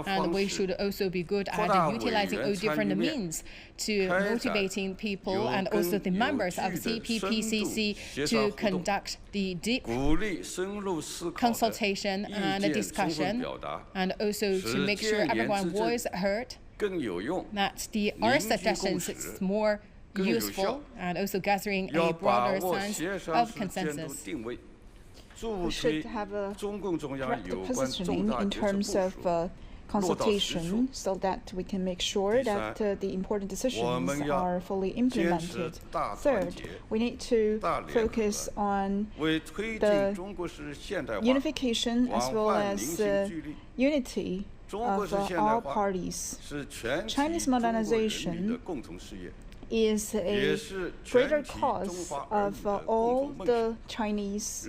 And we should also be good at utilizing all different means to motivating people and also the members of CPPCC to conduct the deep consultation and discussion, and also to make sure everyone's voice heard, that our suggestions is more useful, and also gathering a broader sense of consensus. We should have a correct positioning in terms of consultation so that we can make sure that the important decisions are fully implemented. Third, we need to focus on the unification as well as unity of all parties. Chinese modernization is a greater cause of all the Chinese,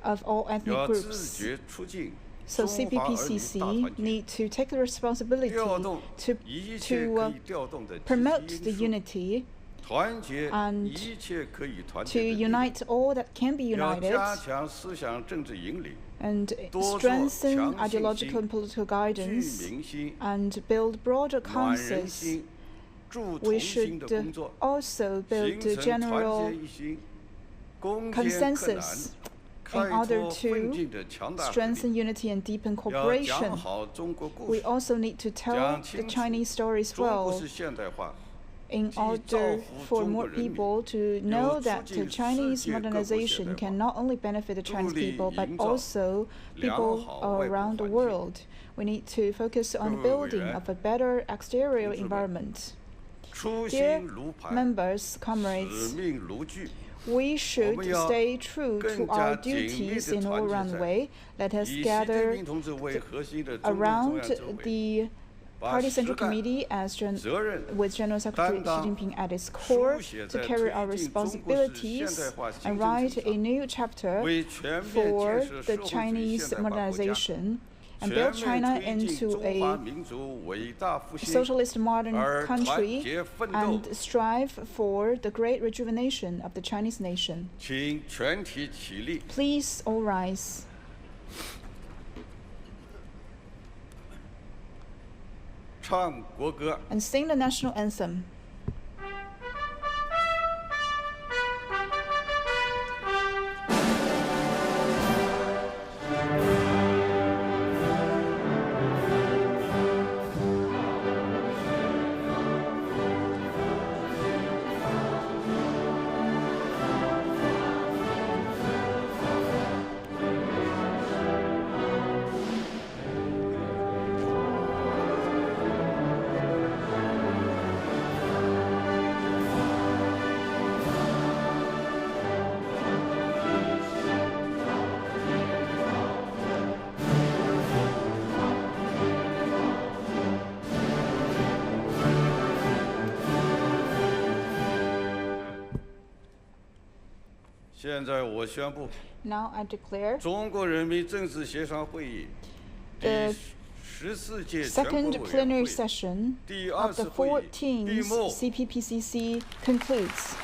of all ethnic groups. So CPPCC need to take the responsibility to promote the unity and to unite all that can be united, and strengthen ideological and political guidance and build broader consensus. We should also build a general consensus in order to strengthen unity and deepen cooperation. We also need to tell the Chinese stories well in order for more people to know that Chinese modernization can not only benefit the Chinese people but also people around the world. We need to focus on the building of a better exterior environment. Dear members, comrades, we should stay true to our duties in all round way. Let us gather around the Party Central Committee with General Secretary Xi Jinping at its core to carry our responsibilities and write a new chapter for the Chinese modernization and build China into a socialist modern country and strive for the great rejuvenation of the Chinese nation. Please all rise. And sing the national anthem. Now I declare the second plenary session of the 14th CPPCC concludes.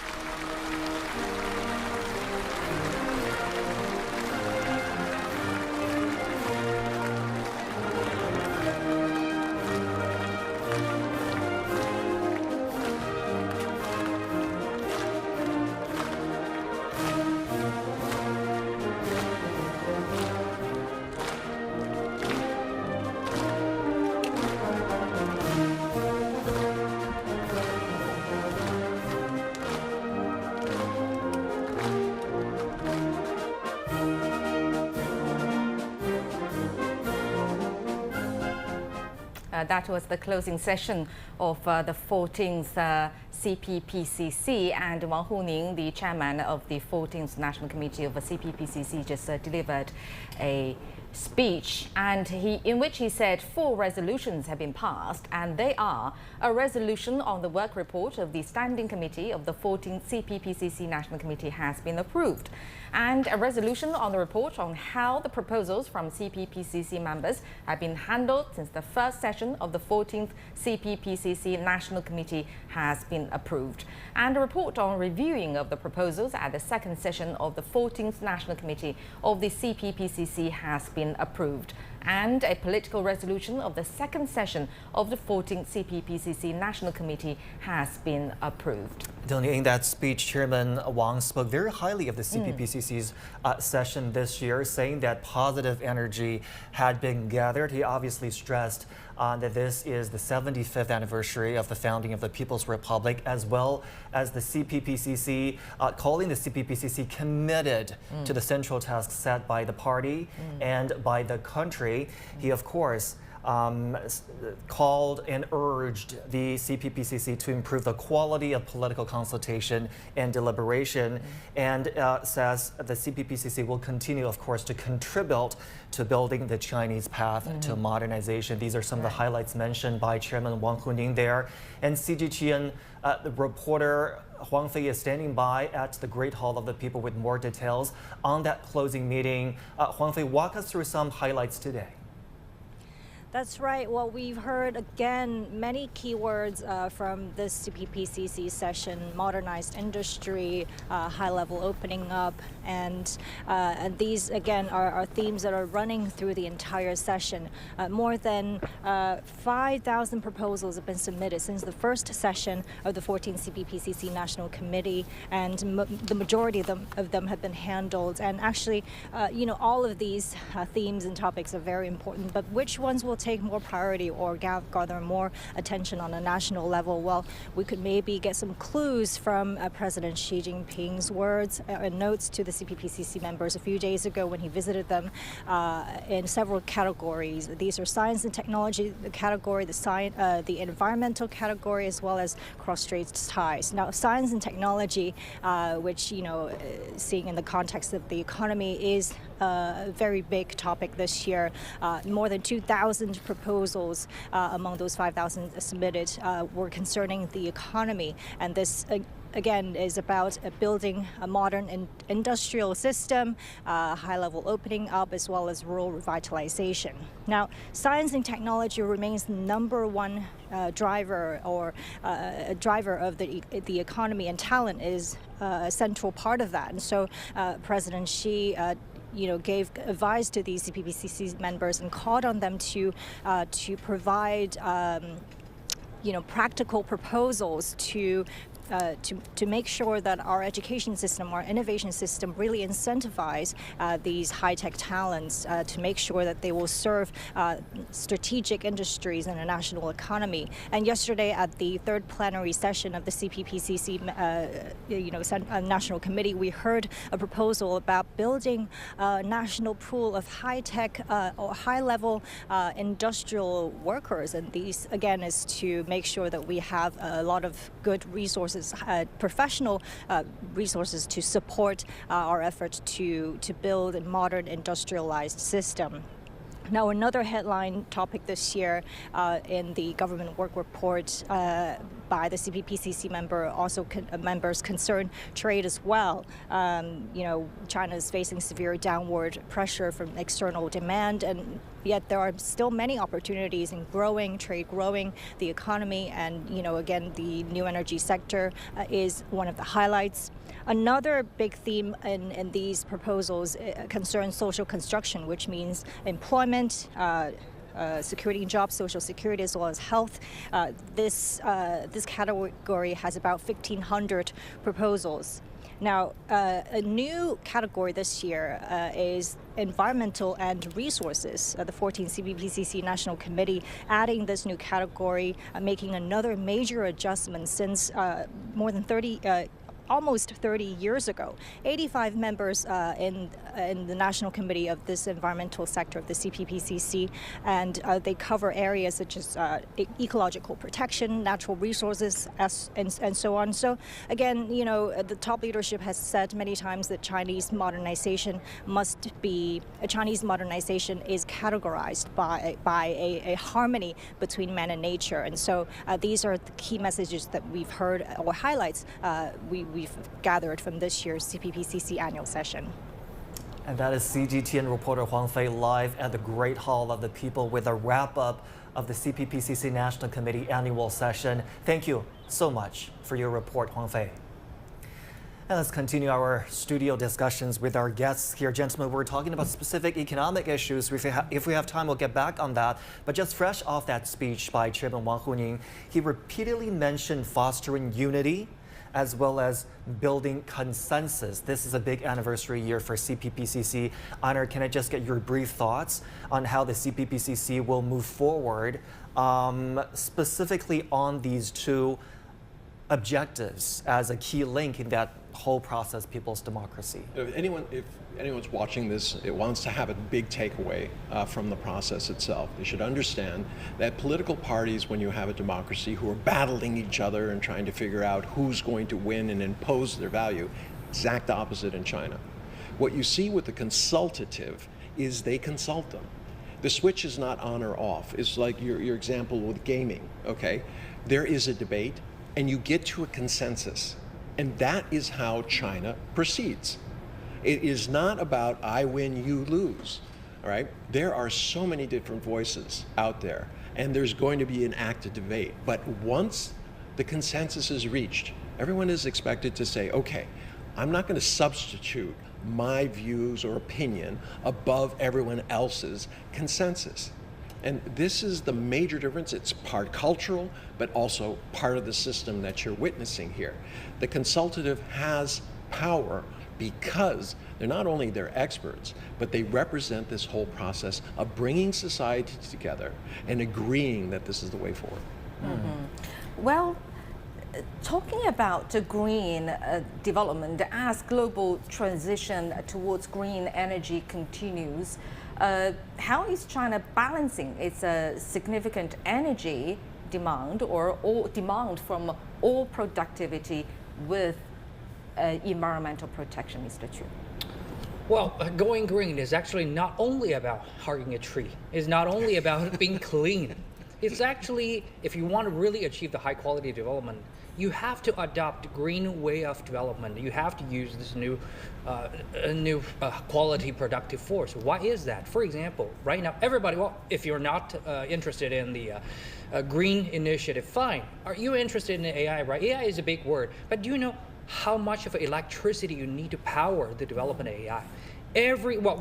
That was the closing session of the 14th CPPCC, and Wang Huning, the chairman of the 14th National Committee of the CPPCC, just delivered a speech, and in which he said 4 resolutions have been passed, and they are a resolution on the work report of the Standing Committee of the 14th CPPCC National Committee has been approved, and a resolution on the report on how the proposals from CPPCC members have been handled since the first session of the 14th CPPCC National Committee has been approved, and a report on reviewing of the proposals at the second session of the 14th National Committee of the CPPCC has been approved, and a political resolution of the second session of the 14th CPPCC National Committee has been approved. In that speech, Chairman Wang spoke very highly of the CPPCC's session this year, saying that positive energy had been gathered. He obviously stressed that this is the 75th anniversary of the founding of the People's Republic, as well as the CPPCC, calling the CPPCC committed to the central tasks set by the party and by the country. He, of course, called and urged the CPPCC to improve the quality of political consultation and deliberation, and says the CPPCC will continue, of course, to contribute to building the Chinese path to modernization. These are some of the highlights mentioned by Chairman Wang Huning there. And CGTN reporter Huang Fei is standing by at the Great Hall of the People with more details on that closing meeting. Huang Fei, walk us through some highlights today. That's right. Well, we've heard again many keywords from this CPPCC session: modernized industry, high-level opening up, and these again are themes that are running through the entire session. More than 5,000 proposals have been submitted since the first session of the 14th CPPCC National Committee, and the majority of them have been handled. And actually, all of these themes and topics are very important. But which ones will take more priority or gather more attention on a national level? Well, we could maybe get some clues from President Xi Jinping's words and notes to the CPPCC members a few days ago when he visited them in several categories. These are science and technology category, the environmental category, as well as cross-strait ties. Now, science and technology, which, seeing in the context of the economy, is a very big topic this year. More than 2,000 proposals among those 5,000 submitted were concerning the economy, and this again is about building a modern industrial system, high-level opening up, as well as rural revitalization. Now, science and technology remains the number one driver or driver of the economy, and talent is a central part of that. And so President Xi gave advice to these CPPCC members and called on them to provide practical proposals to make sure that our education system, our innovation system, really incentivize these high-tech talents to make sure that they will serve strategic industries in the national economy. And yesterday, at the third plenary session of the CPPCC National Committee, we heard a proposal about building a national pool of high-tech or high-level industrial workers. And these, again, is to make sure that we have a lot of good resources, professional resources to support our efforts to build a modern industrialized system. Now, another headline topic this year in the government work report by the CPPCC members concern trade as well. China is facing severe downward pressure from external demand, and yet there are still many opportunities in growing trade, growing the economy, and again, the new energy sector is one of the highlights. Another big theme in these proposals concerns social construction, which means employment, security and jobs, social security, as well as health. This category has about 1,500 proposals. Now, a new category this year is environmental and resources. The 14th CPPCC National Committee adding this new category, making another major adjustment since almost 30 years ago. 85 members in the National Committee of this environmental sector of the CPPCC, and they cover areas such as ecological protection, natural resources, and so on. So again, the top leadership has said many times that Chinese modernization is categorized by a harmony between man and nature. And so these are the key messages that we've heard, or highlights we've gathered from this year's CPPCC annual session. And that is CGTN reporter Huang Fei live at the Great Hall of the People with a wrap-up of the CPPCC National Committee annual session. Thank you so much for your report, Huang Fei. And let's continue our studio discussions with our guests here. Gentlemen, we're talking about specific economic issues. If we have time, we'll get back on that. But just fresh off that speech by Chairman Wang Huning, he repeatedly mentioned fostering unity as well as building consensus. This is a big anniversary year for CPPCC. Honor, can I just get your brief thoughts on how the CPPCC will move forward, specifically on these two objectives as a key link in that whole process, people's democracy? If anyone's watching this, it wants to have a big takeaway from the process itself. They should understand that political parties, when you have a democracy who are battling each other and trying to figure out who's going to win and impose their value, exact opposite in China. What you see with the consultative is they consult them. The switch is not on or off. It's like your example with gaming, okay? There is a debate, and you get to a consensus. And that is how China proceeds. It is not about I win, you lose, all right? There are so many different voices out there, and there's going to be an active debate. But once the consensus is reached, everyone is expected to say, okay, I'm not going to substitute my views or opinion above everyone else's consensus. And this is the major difference. It's part cultural, but also part of the system that you're witnessing here. The consultative has power because they're not only their experts, but they represent this whole process of bringing society together and agreeing that this is the way forward. Mm-hmm. Well, talking about green development, as global transition towards green energy continues, how is China balancing its significant energy demand or demand from all productivity with environmental protection, Mr. Chu? Well, going green is actually not only about hugging a tree. It's not only about being clean. It's actually, if you want to really achieve the high quality development, you have to adopt green way of development. You have to use this new quality productive force. Why is that? For example, right now, everybody, well, if you're not interested in the green initiative, fine. Are you interested in AI, right? AI is a big word, but do you know how much of electricity you need to power the development of AI?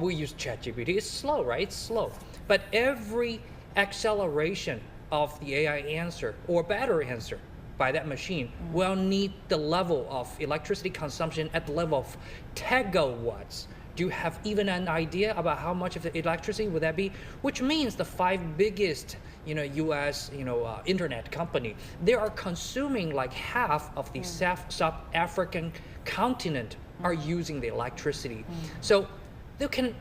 We use ChatGPT, it's slow, right? It's slow. But every acceleration of the AI answer or better answer by that machine will need the level of electricity consumption at the level of tegawatts. Do you have even an idea about how much of the electricity would that be? Which means the 5 biggest, U.S. internet company, they are consuming like half of the South African continent are using the electricity. So they can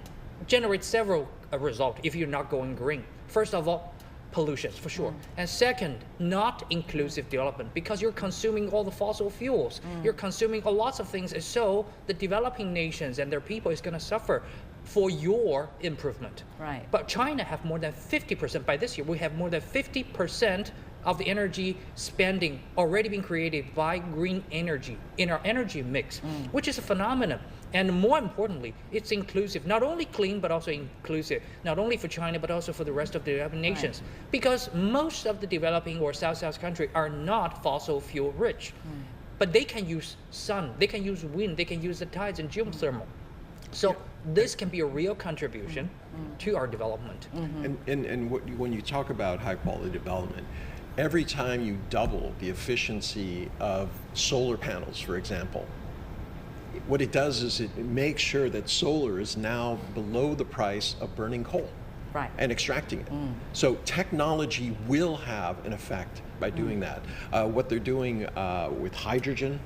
generate several results if you're not going green. First of all, pollution for sure. And second, not inclusive development because you're consuming all the fossil fuels. You're consuming lots of things. So the developing nations and their people is going to suffer. for your improvement. Right. But China have more than 50%. By this year, we have more than 50% of the energy spending already being created by green energy in our energy mix, which is a phenomenon. And more importantly, it's inclusive, not only clean, but also inclusive, not only for China, but also for the rest of the developing nations. Because most of the developing or South countries are not fossil fuel rich, but they can use sun, they can use wind, they can use the tides and geothermal. So this can be a real contribution to our development. And when you talk about high quality development, every time you double the efficiency of solar panels, for example, what it does is it makes sure that solar is now below the price of burning coal and extracting it. So technology will have an effect by doing that. What they're doing with hydrogen,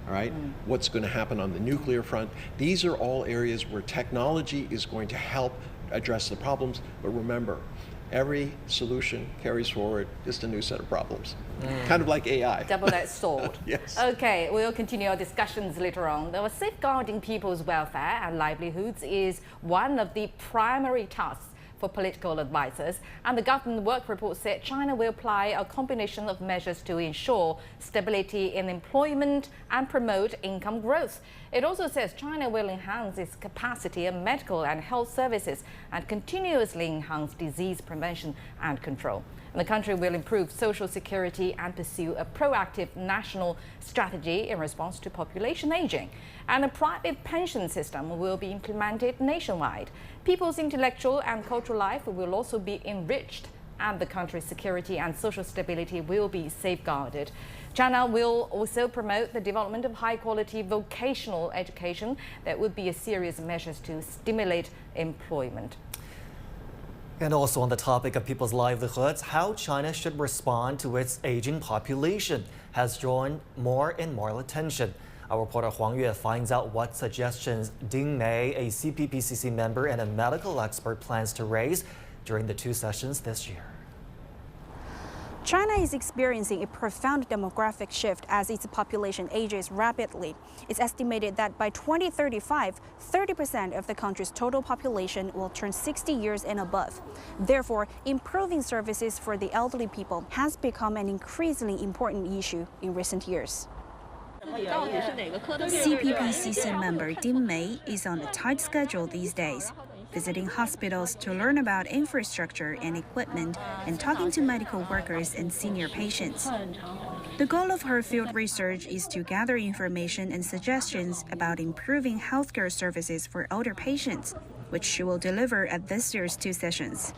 all right, what's going to happen on the nuclear front, these are all areas where technology is going to help address the problems. But remember, every solution carries forward just a new set of problems. Kind of like AI. Double-edged sword. Yes. Okay, we'll continue our discussions later on. Though safeguarding people's welfare and livelihoods is one of the primary tasks for political advisors, and the government work report said China will apply a combination of measures to ensure stability in employment and promote income growth. It also says China will enhance its capacity in medical and health services and continuously enhance disease prevention and control. And the country will improve social security and pursue a proactive national strategy in response to population aging. And a private pension system will be implemented nationwide. People's intellectual and cultural life will also be enriched, and the country's security and social stability will be safeguarded. China will also promote the development of high-quality vocational education. That would be a series of measures to stimulate employment. And also on the topic of people's livelihoods, how China should respond to its aging population has drawn more and more attention. Our reporter Huang Yue finds out what suggestions Ding Mei, a CPPCC member and a medical expert, plans to raise during the 2 sessions this year. China is experiencing a profound demographic shift as its population ages rapidly. It's estimated that by 2035, 30% of the country's total population will turn 60 years and above. Therefore, improving services for the elderly people has become an increasingly important issue in recent years. CPPCC member Ding Mei is on a tight schedule these days, visiting hospitals to learn about infrastructure and equipment and talking to medical workers and senior patients. The goal of her field research is to gather information and suggestions about improving healthcare services for older patients, which she will deliver at this year's 2 sessions.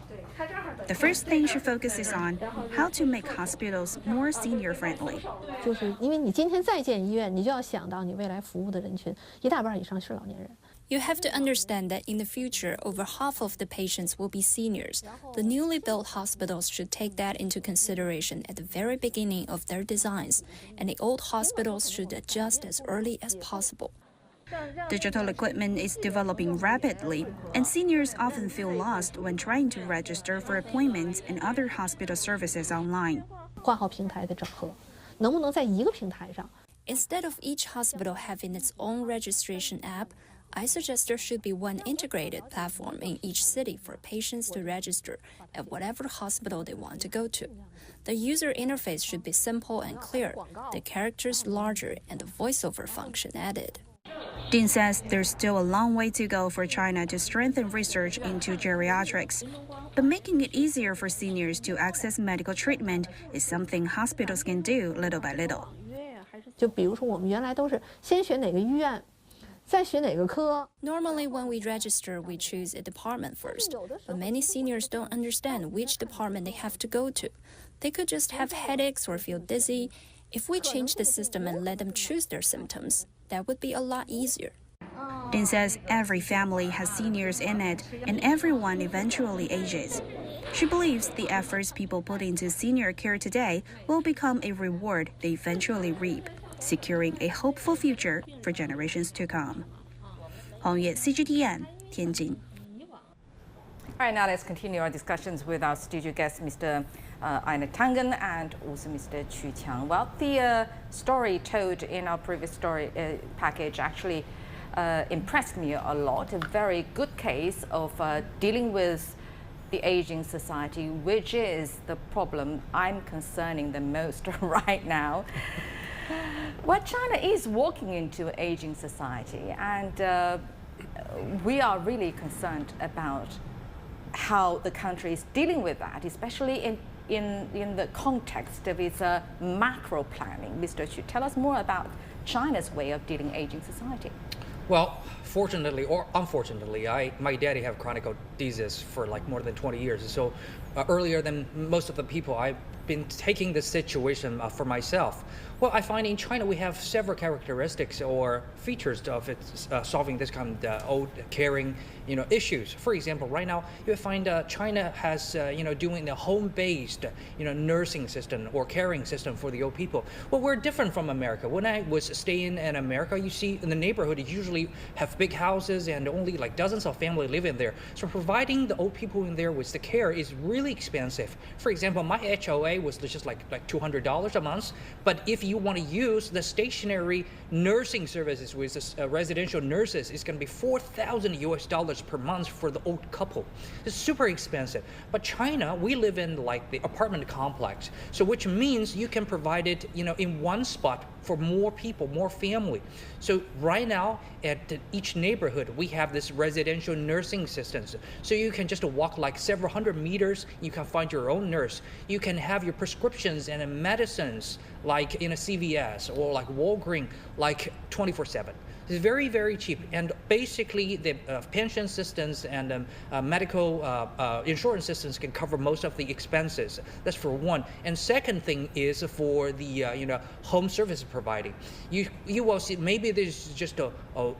The first thing she focuses on, how to make hospitals more senior-friendly. 就是因为你今天再建医院，你就要想到你未来服务的人群，一大半以上是老年人。 You have to understand that in the future, over half of the patients will be seniors. The newly built hospitals should take that into consideration at the very beginning of their designs, and the old hospitals should adjust as early as possible. Digital equipment is developing rapidly, and seniors often feel lost when trying to register for appointments and other hospital services online. 挂号平台的整合，能不能在一个平台上？ Instead of each hospital having its own registration app, I suggest there should be one integrated platform in each city for patients to register at whatever hospital they want to go to. The user interface should be simple and clear, the characters larger, and the voiceover function added. Ding says there's still a long way to go for China to strengthen research into geriatrics. But making it easier for seniors to access medical treatment is something hospitals can do little by little. 就比如说，我们原来都是先选哪个医院，再选哪个科。 Normally, when we register, we choose a department first. But many seniors don't understand which department they have to go to. They could just have headaches or feel dizzy. If we change the system and let them choose their symptoms, that would be a lot easier. Ding says every family has seniors in it, and everyone eventually ages. She believes the efforts people put into senior care today will become a reward they eventually reap, securing a hopeful future for generations to come. Huang Yue, CGTN, Tianjin. All right, now let's continue our discussions with our studio guests, Mr. Aina Tangen and also Mr. Qu Qiang. Well, the story told in our previous story package actually impressed me a lot. A very good case of dealing with the aging society, which is the problem I'm concerning the most right now. Well, China is walking into an aging society, and we are really concerned about how the country is dealing with that, especially in the context of its macro planning. Mr. Xu, tell us more about China's way of dealing with aging society. Well, fortunately or unfortunately, my daddy have chronic disease for like more than 20 years. So earlier than most of the people, I've been taking this situation for myself. Well, I find in China we have several characteristics or features of it solving this kind of old caring, issues. For example, right now you find China has, doing the home-based, nursing system or caring system for the old people. Well, we're different from America. When I was staying in America, you see in the neighborhood you usually have big houses and only like dozens of families live in there. So providing the old people in there with the care is really expensive. For example, my HOA was just like $200 a month, but if you want to use the stationary nursing services with residential nurses, it's going to be $4,000 per month for the old couple. It's super expensive. But China, we live in like the apartment complex, so which means you can provide it, in one spot for more people, more family. So right now at each neighborhood, we have this residential nursing systems. So you can just walk like several hundred meters, you can find your own nurse. You can have your prescriptions and medicines like in a CVS or like Walgreens, like 24/7. It's very, very cheap. And basically the pension systems and medical insurance systems can cover most of the expenses. That's for one. And second thing is for the home service providing. You will see maybe there's just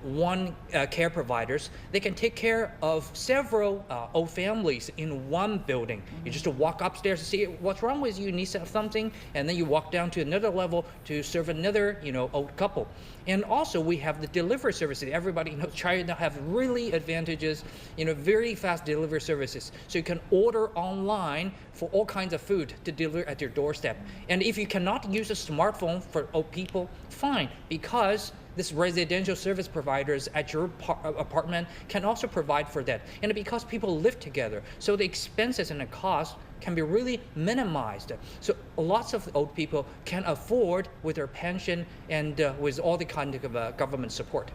one care providers. They can take care of several old families in one building. You just walk upstairs to see what's wrong with you, need something, and then you walk down to another level to serve another old couple. And also we have the delivery services. Everybody knows China have really advantages, very fast delivery services. So you can order online for all kinds of food to deliver at your doorstep. And if you cannot use a smartphone for old people, fine, because this residential service providers at your apartment can also provide for that. And because people live together, so the expenses and the cost can be really minimized. So lots of old people can afford with their pension and with all the kind of government support.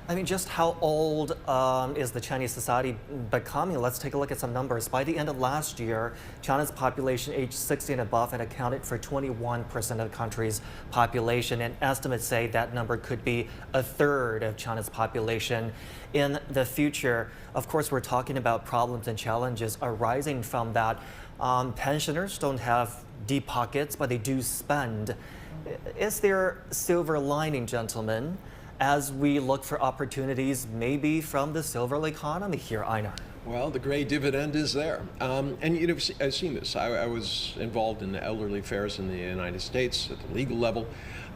I mean, just how old is the Chinese society becoming? Let's take a look at some numbers. By the end of last year, China's population aged 60 and above had accounted for 21% of the country's population, and estimates say that number could be a third of China's population in the future. Of course, we're talking about problems and challenges arising from that. Pensioners don't have deep pockets, but they do spend. Is there silver lining, gentlemen, as we look for opportunities maybe from the silver economy here, Einar? Well, the gray dividend is there. And I've seen this. I was involved in elderly affairs in the United States at the legal level.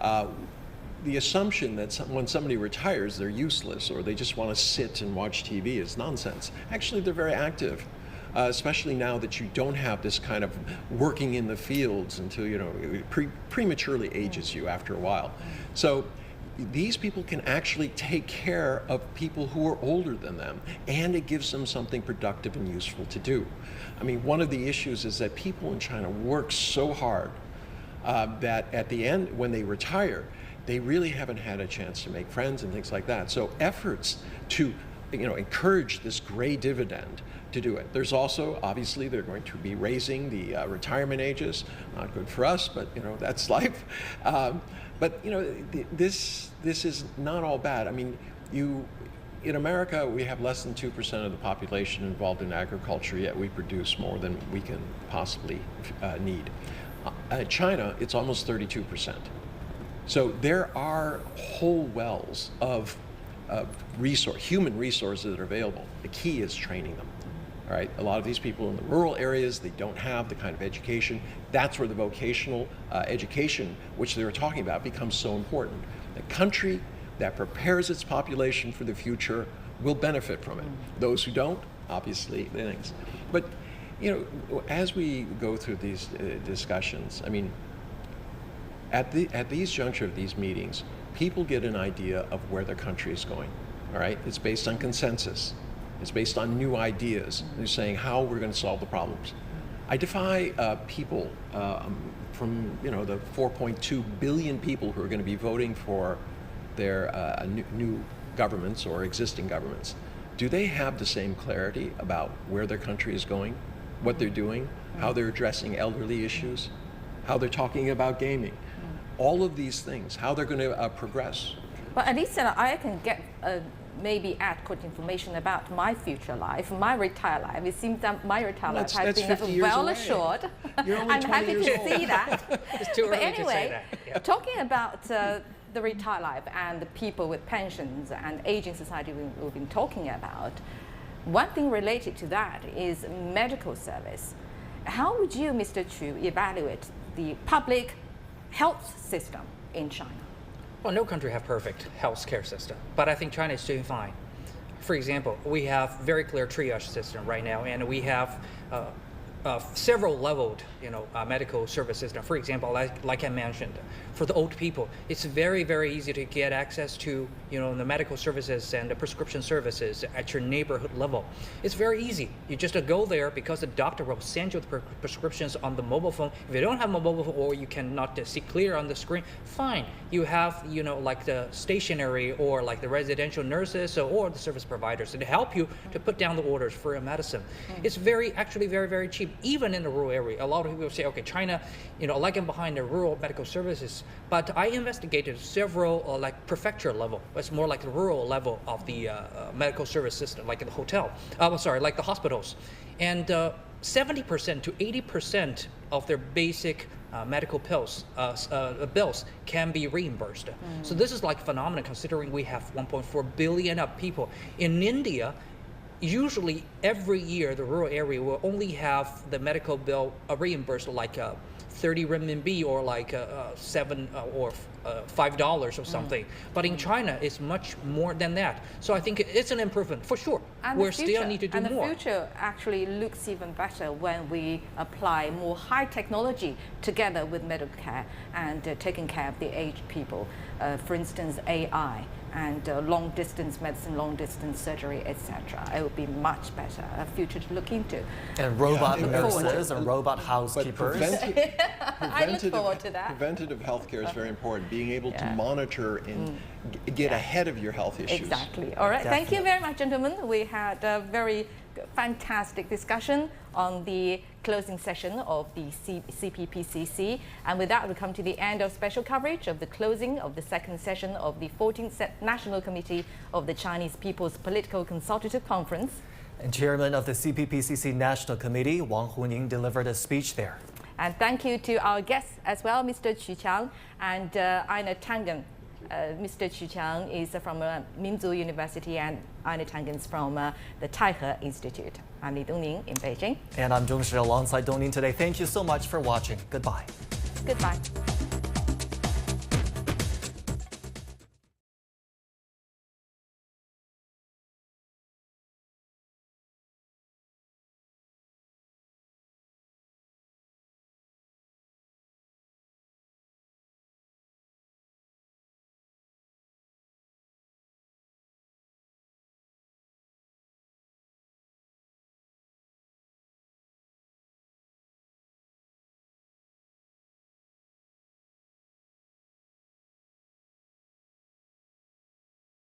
The assumption that when somebody retires, they're useless or they just want to sit and watch TV is nonsense. Actually, they're very active. Especially now that you don't have this kind of working in the fields until, it prematurely ages you after a while. So these people can actually take care of people who are older than them, and it gives them something productive and useful to do. I mean, one of the issues is that people in China work so hard that at the end, when they retire, they really haven't had a chance to make friends and things like that. So efforts to encourage this gray dividend to do it. There's also, obviously, they're going to be raising the retirement ages. Not good for us, but that's life. But this is not all bad. I mean, in America, we have less than 2% of the population involved in agriculture, yet we produce more than we can possibly need. China, it's almost 32%. So there are whole wells of human resources that are available. The key is training them. All right, a lot of these people in the rural areas, they don't have the kind of education. That's where the vocational education, which they were talking about, becomes so important. A country that prepares its population for the future will benefit from it. Those who don't, obviously, things. But, as we go through these discussions, I mean, at these juncture of these meetings, people get an idea of where their country is going. All right, it's based on consensus. It's based on new ideas. They're saying how we're going to solve the problems. I defy people from the 4.2 billion people who are going to be voting for their new governments or existing governments. Do they have the same clarity about where their country is going, what they're doing, how they're addressing elderly issues, how they're talking about gaming, all of these things, how they're going to progress? But at least I can get maybe adequate information about my future life, my retired life. It seems that my retired life has been well assured. I'm happy to see that. It's too early but anyway, to say that. Yeah. Talking about the retired life and the people with pensions and aging society we've been talking about, one thing related to that is medical service. How would you, Mr. Chu, evaluate the public health system in China? Well, no country have perfect healthcare system, but I think China is doing fine. For example, we have very clear triage system right now, and we have several leveled, medical service system. For example, like I mentioned, for the old people, it's very, very easy to get access to, the medical services and the prescription services at your neighborhood level. It's very easy. You just go there because the doctor will send you the prescriptions on the mobile phone. If you don't have a mobile phone or you cannot see clear on the screen, fine. You have, like the stationary or like the residential nurses or the service providers to help you to put down the orders for your medicine. It's actually very, very cheap. Even in the rural area, a lot of people say, okay, China, lagging behind the rural medical services. But I investigated several like prefecture level. It's more like the rural level of the medical service system, like the hotel. Like the hospitals, and 70% to 80% of their basic medical bills can be reimbursed. So this is like phenomenal considering we have 1.4 billion of people in India. Usually every year the rural area will only have the medical bill reimbursed like 30 renminbi or like $7 or $5 or something. But in China it's much more than that. So I think it's an improvement for sure. We still need to do more. And the future actually looks even better when we apply more high technology together with medical care and taking care of the aged people. For instance, AI and long-distance medicine, long-distance surgery, etc. It would be much better, a future to look into. And robot nurses and robot housekeepers. I look forward to that. Preventative healthcare is very important, being able to monitor and get ahead of your health issues. Exactly. All right. Thank you very much, gentlemen. We had a very fantastic discussion on the closing session of the CPPCC. And with that, we come to the end of special coverage of the closing of the second session of the 14th National Committee of the Chinese People's Political Consultative Conference. And Chairman of the CPPCC National Committee, Wang Huning, delivered a speech there. And thank you to our guests as well, Mr. Qu Qiang and Aina Tangen. Mr. Qu Qiang is from Minzu University and Aina Tangen is from the Taihe Institute. I'm Li Dongning in Beijing. And I'm Zhong Shi alongside Dongning today. Thank you so much for watching. Goodbye. Goodbye.